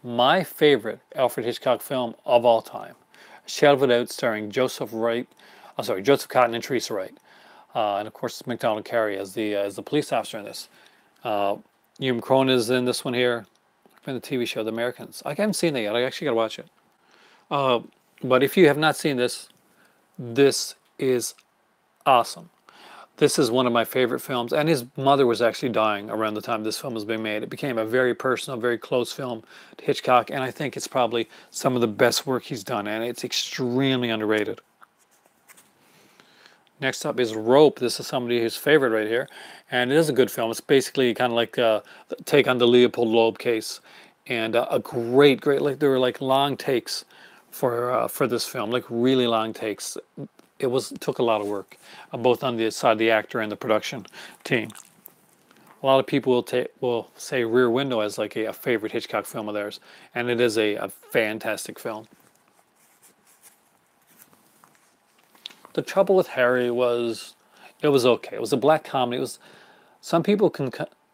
My favorite Alfred Hitchcock film of all time, Shadow of a Doubt, starring Joseph Cotton and Teresa Wright. And of course, it's MacDonald Carey as the police officer in this. Ewan Cronin is in this one here. From the TV show The Americans. I haven't seen it yet. I actually got to watch it. But if you have not seen this, this is awesome. This is one of my favorite films. And his mother was actually dying around the time this film was being made. It became a very personal, very close film to Hitchcock. And I think it's probably some of the best work he's done. And it's extremely underrated. Next up is Rope. This is somebody who's favorite right here. And it is a good film. It's basically kind of like take on the Leopold Loeb case. And a great, like there were like long takes for this film, like really long takes. It took a lot of work, both on the side of the actor and the production team. A lot of people will say Rear Window as like a favorite Hitchcock film of theirs. And it is a fantastic film. The Trouble with Harry was okay. It was a black comedy. It was some people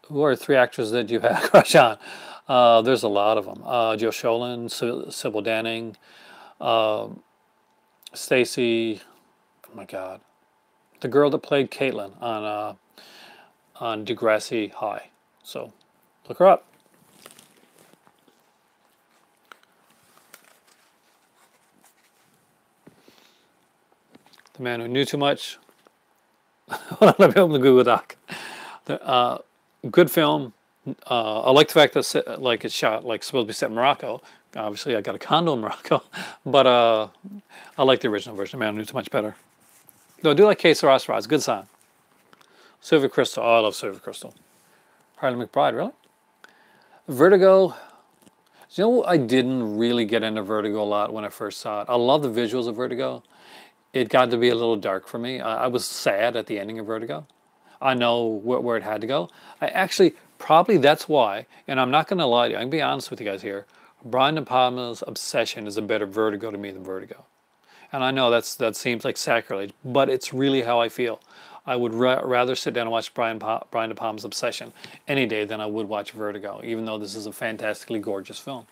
who are three actors that you had a crush on. There's a lot of them. Joe Sholin, Sybil Danning, Stacy. Oh my God, the girl that played Caitlin on Degrassi High. So look her up. The Man Who Knew Too Much. Hold on, I'm the Google Doc. Good film. I like the fact that it's shot like supposed to be set in Morocco. Obviously, I got a condo in Morocco, but I like the original version. The Man Who Knew Too Much better. Though I do like Que Sera Sera. It's a good song. Sylvia Crystal. Oh, I love Sylvia Crystal. Harley McBride, really? Vertigo. You know, I didn't really get into Vertigo a lot when I first saw it. I love the visuals of Vertigo. It got to be a little dark for me. I was sad at the ending of Vertigo. I know where it had to go. I actually, probably that's why, and I'm not going to lie to you, I can be honest with you guys here. Brian De Palma's Obsession is a better Vertigo to me than Vertigo. And I know that seems like sacrilege, but it's really how I feel. I would rather sit down and watch Brian De Palma's Obsession any day than I would watch Vertigo, even though this is a fantastically gorgeous film.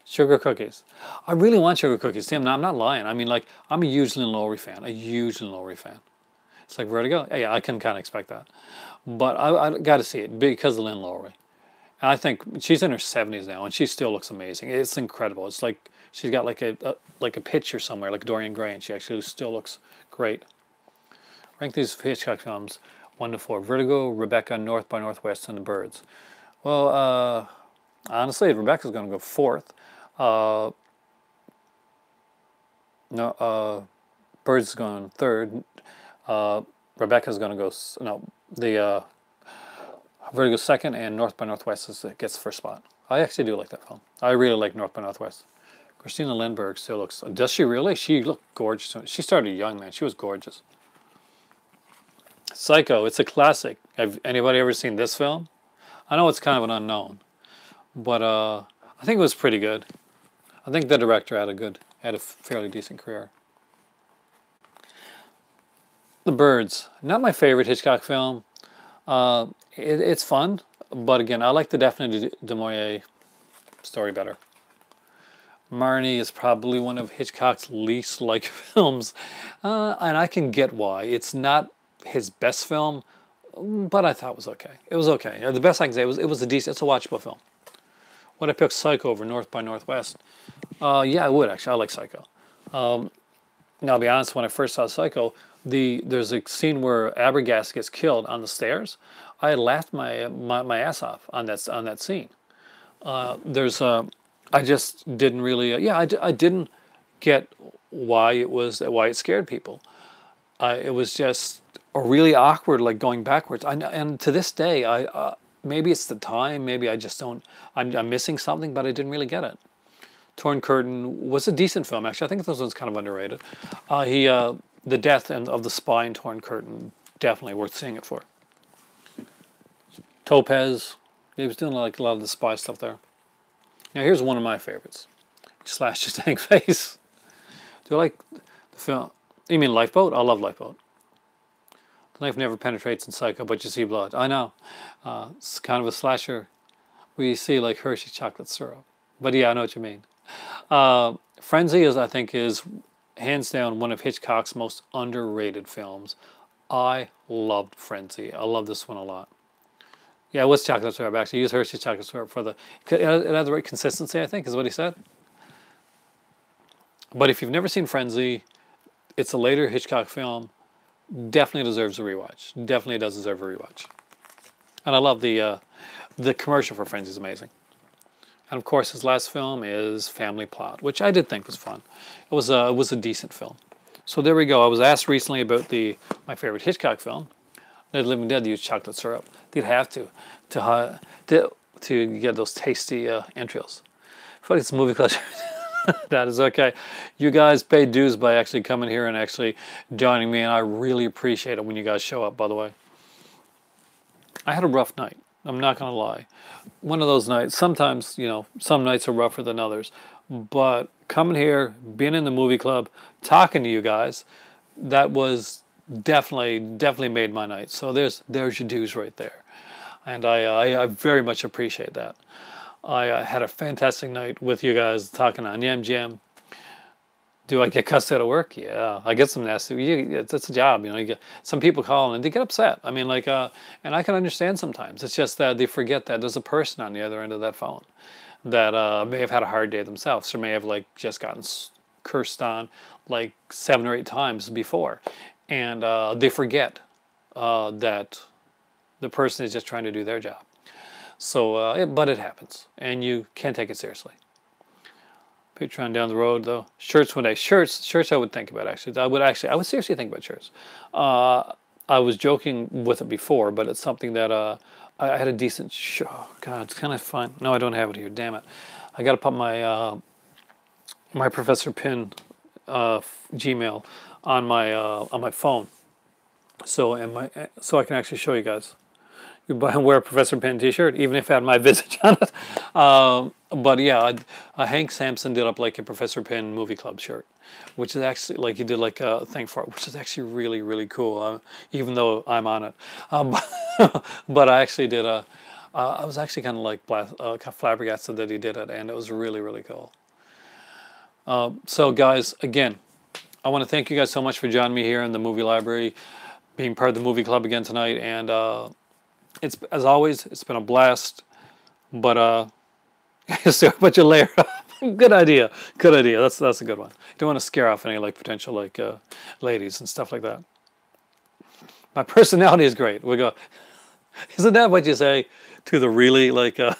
Sugar cookies. I really want sugar cookies, Tim. Now, I'm not lying. I mean, like, I'm a huge Lynn Lowry fan. A huge Lynn Lowry fan. It's like Vertigo. Yeah, I can kind of expect that. But I got to see it because of Lynn Lowry. And I think she's in her 70s now, and she still looks amazing. It's incredible. It's like she's got like a picture somewhere, like Dorian Gray, and she actually still looks great. Rank these Hitchcock films 1 to 4. Vertigo, Rebecca, North by Northwest, and The Birds. Well, honestly, Rebecca's going to go 4th. No, Birds is going 3rd. Rebecca's going to go, no, the Vertigo 2nd, and North by Northwest gets the 1st spot. I actually do like that film. I really like North by Northwest. Christina Lindbergh still looks, does she really? She looked gorgeous. She started young, man. She was gorgeous. Psycho, it's a classic. Have anybody ever seen this film? I know it's kind of an unknown, but I think it was pretty good. I think the director had a fairly decent career. The Birds, not my favorite Hitchcock film. It's fun, but again, I like the Daphne du Maurier story better. Marnie is probably one of Hitchcock's least liked films, and I can get why. It's not his best film, but I thought it was okay. It was okay. The best I can say it was a decent. It's a watchable film. Would I pick Psycho over North by Northwest? Yeah, I would actually. I like Psycho. Now, I'll be honest. When I first saw Psycho, there's a scene where Abergast gets killed on the stairs. I had laughed my ass off on that scene. I just didn't really. I didn't get why it scared people. It was just really awkward, like going backwards. And to this day, maybe it's the time, maybe I just don't. I'm missing something, but I didn't really get it. Torn Curtain was a decent film, actually. I think this one's kind of underrated. The death of the spy in Torn Curtain, definitely worth seeing it for. Topaz, he was doing like a lot of the spy stuff there. Now here's one of my favorites. Slash his dang face. Do you like the film? You mean Lifeboat? I love Lifeboat. The knife never penetrates in Psycho, but you see blood. I know. It's kind of a slasher where you see like Hershey chocolate syrup. But yeah, I know what you mean. Frenzy I think is hands down one of Hitchcock's most underrated films. I loved Frenzy. I love this one a lot. Yeah, it was chocolate syrup, actually. Use Hershey chocolate syrup for it had the right consistency, I think, is what he said. But if you've never seen Frenzy, it's a later Hitchcock film. Definitely deserves a rewatch. Definitely does deserve a rewatch. And I love the commercial for Frenzy is amazing. And of course, his last film is Family Plot, which I did think was fun. It was a decent film. So there we go. I was asked recently about my favorite Hitchcock film. Night of the Living Dead used chocolate syrup. They'd have to get those tasty entrails. I feel like it's a movie club. That is okay. You guys pay dues by actually coming here and actually joining me, and I really appreciate it when you guys show up, by the way. I had a rough night. I'm not going to lie. One of those nights, sometimes, some nights are rougher than others. But coming here, being in the movie club, talking to you guys, that was definitely made my night. So there's your dues right there. And I very much appreciate that. I had a fantastic night with you guys talking on the MGM. Do I get cussed out of work? Yeah, I get some nasty. It's a job, You get some people calling and they get upset. I mean, and I can understand sometimes. It's just that they forget that there's a person on the other end of that phone that may have had a hard day themselves, or may have just gotten cursed on 7 or 8 times before, and they forget that the person is just trying to do their job. So, but it happens, and you can't take it seriously. Patreon down the road, though. Shirts one day. Shirts I would think about, actually. I would seriously think about shirts. I I was joking with it before, but it's something that I had a decent show. God, it's kind of fun. No, I don't have it here. Damn it! I got to put my Professor Pin Gmail on my phone, so so I can actually show you guys. You buy and wear a Professor Pin T-shirt, even if it had my visage on it. But yeah, Hank Sampson did up like a Professor Pin movie club shirt, which is actually like he did like a thing for it, which is actually really really cool. Even though I'm on it, but I actually did a. I was actually kind of like kind of flabbergasted that he did it, and it was really really cool. So guys, again, I want to thank you guys so much for joining me here in the movie library, being part of the movie club again tonight, and it's, as always, it's been a blast. But so but you layer up. Good idea. Good idea. That's a good one. You don't want to scare off any like potential like ladies and stuff like that. My personality is great. We go. Isn't that what you say to the really like to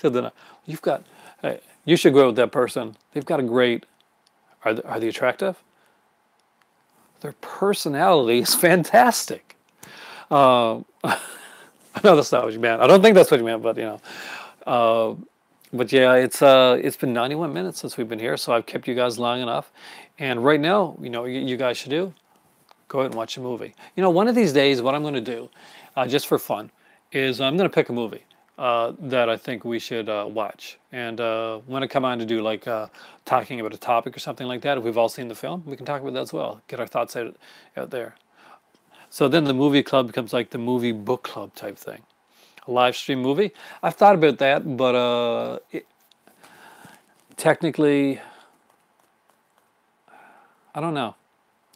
the? You've got. Hey, you should go with that person. They've got a great. Are they attractive? Their personality is fantastic. I know that's not what you meant. I don't think that's what you meant, but you know. But yeah, it's been 91 minutes since we've been here, so I've kept you guys long enough. And right now, you know, you guys should do, go ahead and watch a movie. You know, one of these days, what I'm going to do, just for fun, is I'm going to pick a movie that I think we should watch. And when I come on to do like talking about a topic or something like that, if we've all seen the film, we can talk about that as well. Get our thoughts out there. So then the movie club becomes like the movie book club type thing. A live stream movie. I've thought about that, but technically, I don't know.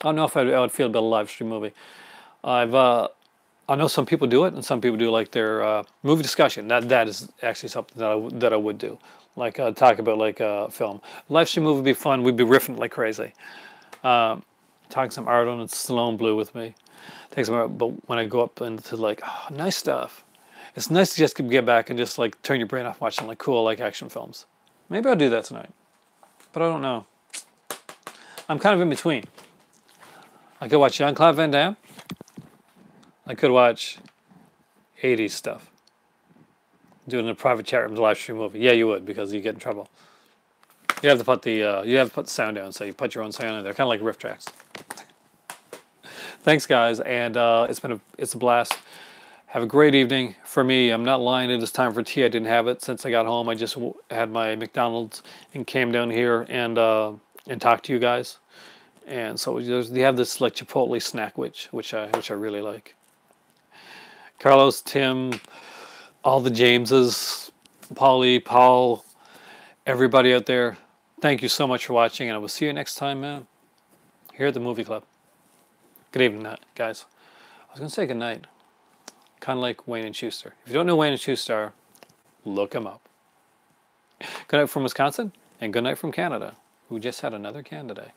I don't know if I would feel about a live stream movie. I know some people do it, and some people do like their movie discussion. That is actually something that I would do. Like talk about like a film. Live stream movie would be fun. We'd be riffing like crazy. Talking some Arnold and Stallone Blue with me. Takes some, but when I go up into like, oh, nice stuff. It's nice to just get back and just like turn your brain off watching like cool like action films. Maybe I'll do that tonight, but I don't know. I'm kind of in between. I could watch Jean-Claude Van Damme. I could watch 80s stuff. Doing a private chat room live stream movie. Yeah, you would, because you get in trouble. You have to put the sound down, so you put your own sound in there, kind of like riff tracks. Thanks, guys, and it's a blast. Have a great evening. For me, I'm not lying. It is time for tea. I didn't have it since I got home. I just had my McDonald's and came down here and talked to you guys. And so they have this like Chipotle snack, which I really like. Carlos, Tim, all the Jameses, Polly, Paul, everybody out there, thank you so much for watching, and I will see you next time, man, here at the Movie Club. Good evening, guys. I was going to say good night. Kind of like Wayne and Schuster. If you don't know Wayne and Schuster, look him up. Good night from Wisconsin, and good night from Canada, who just had another Canada Day.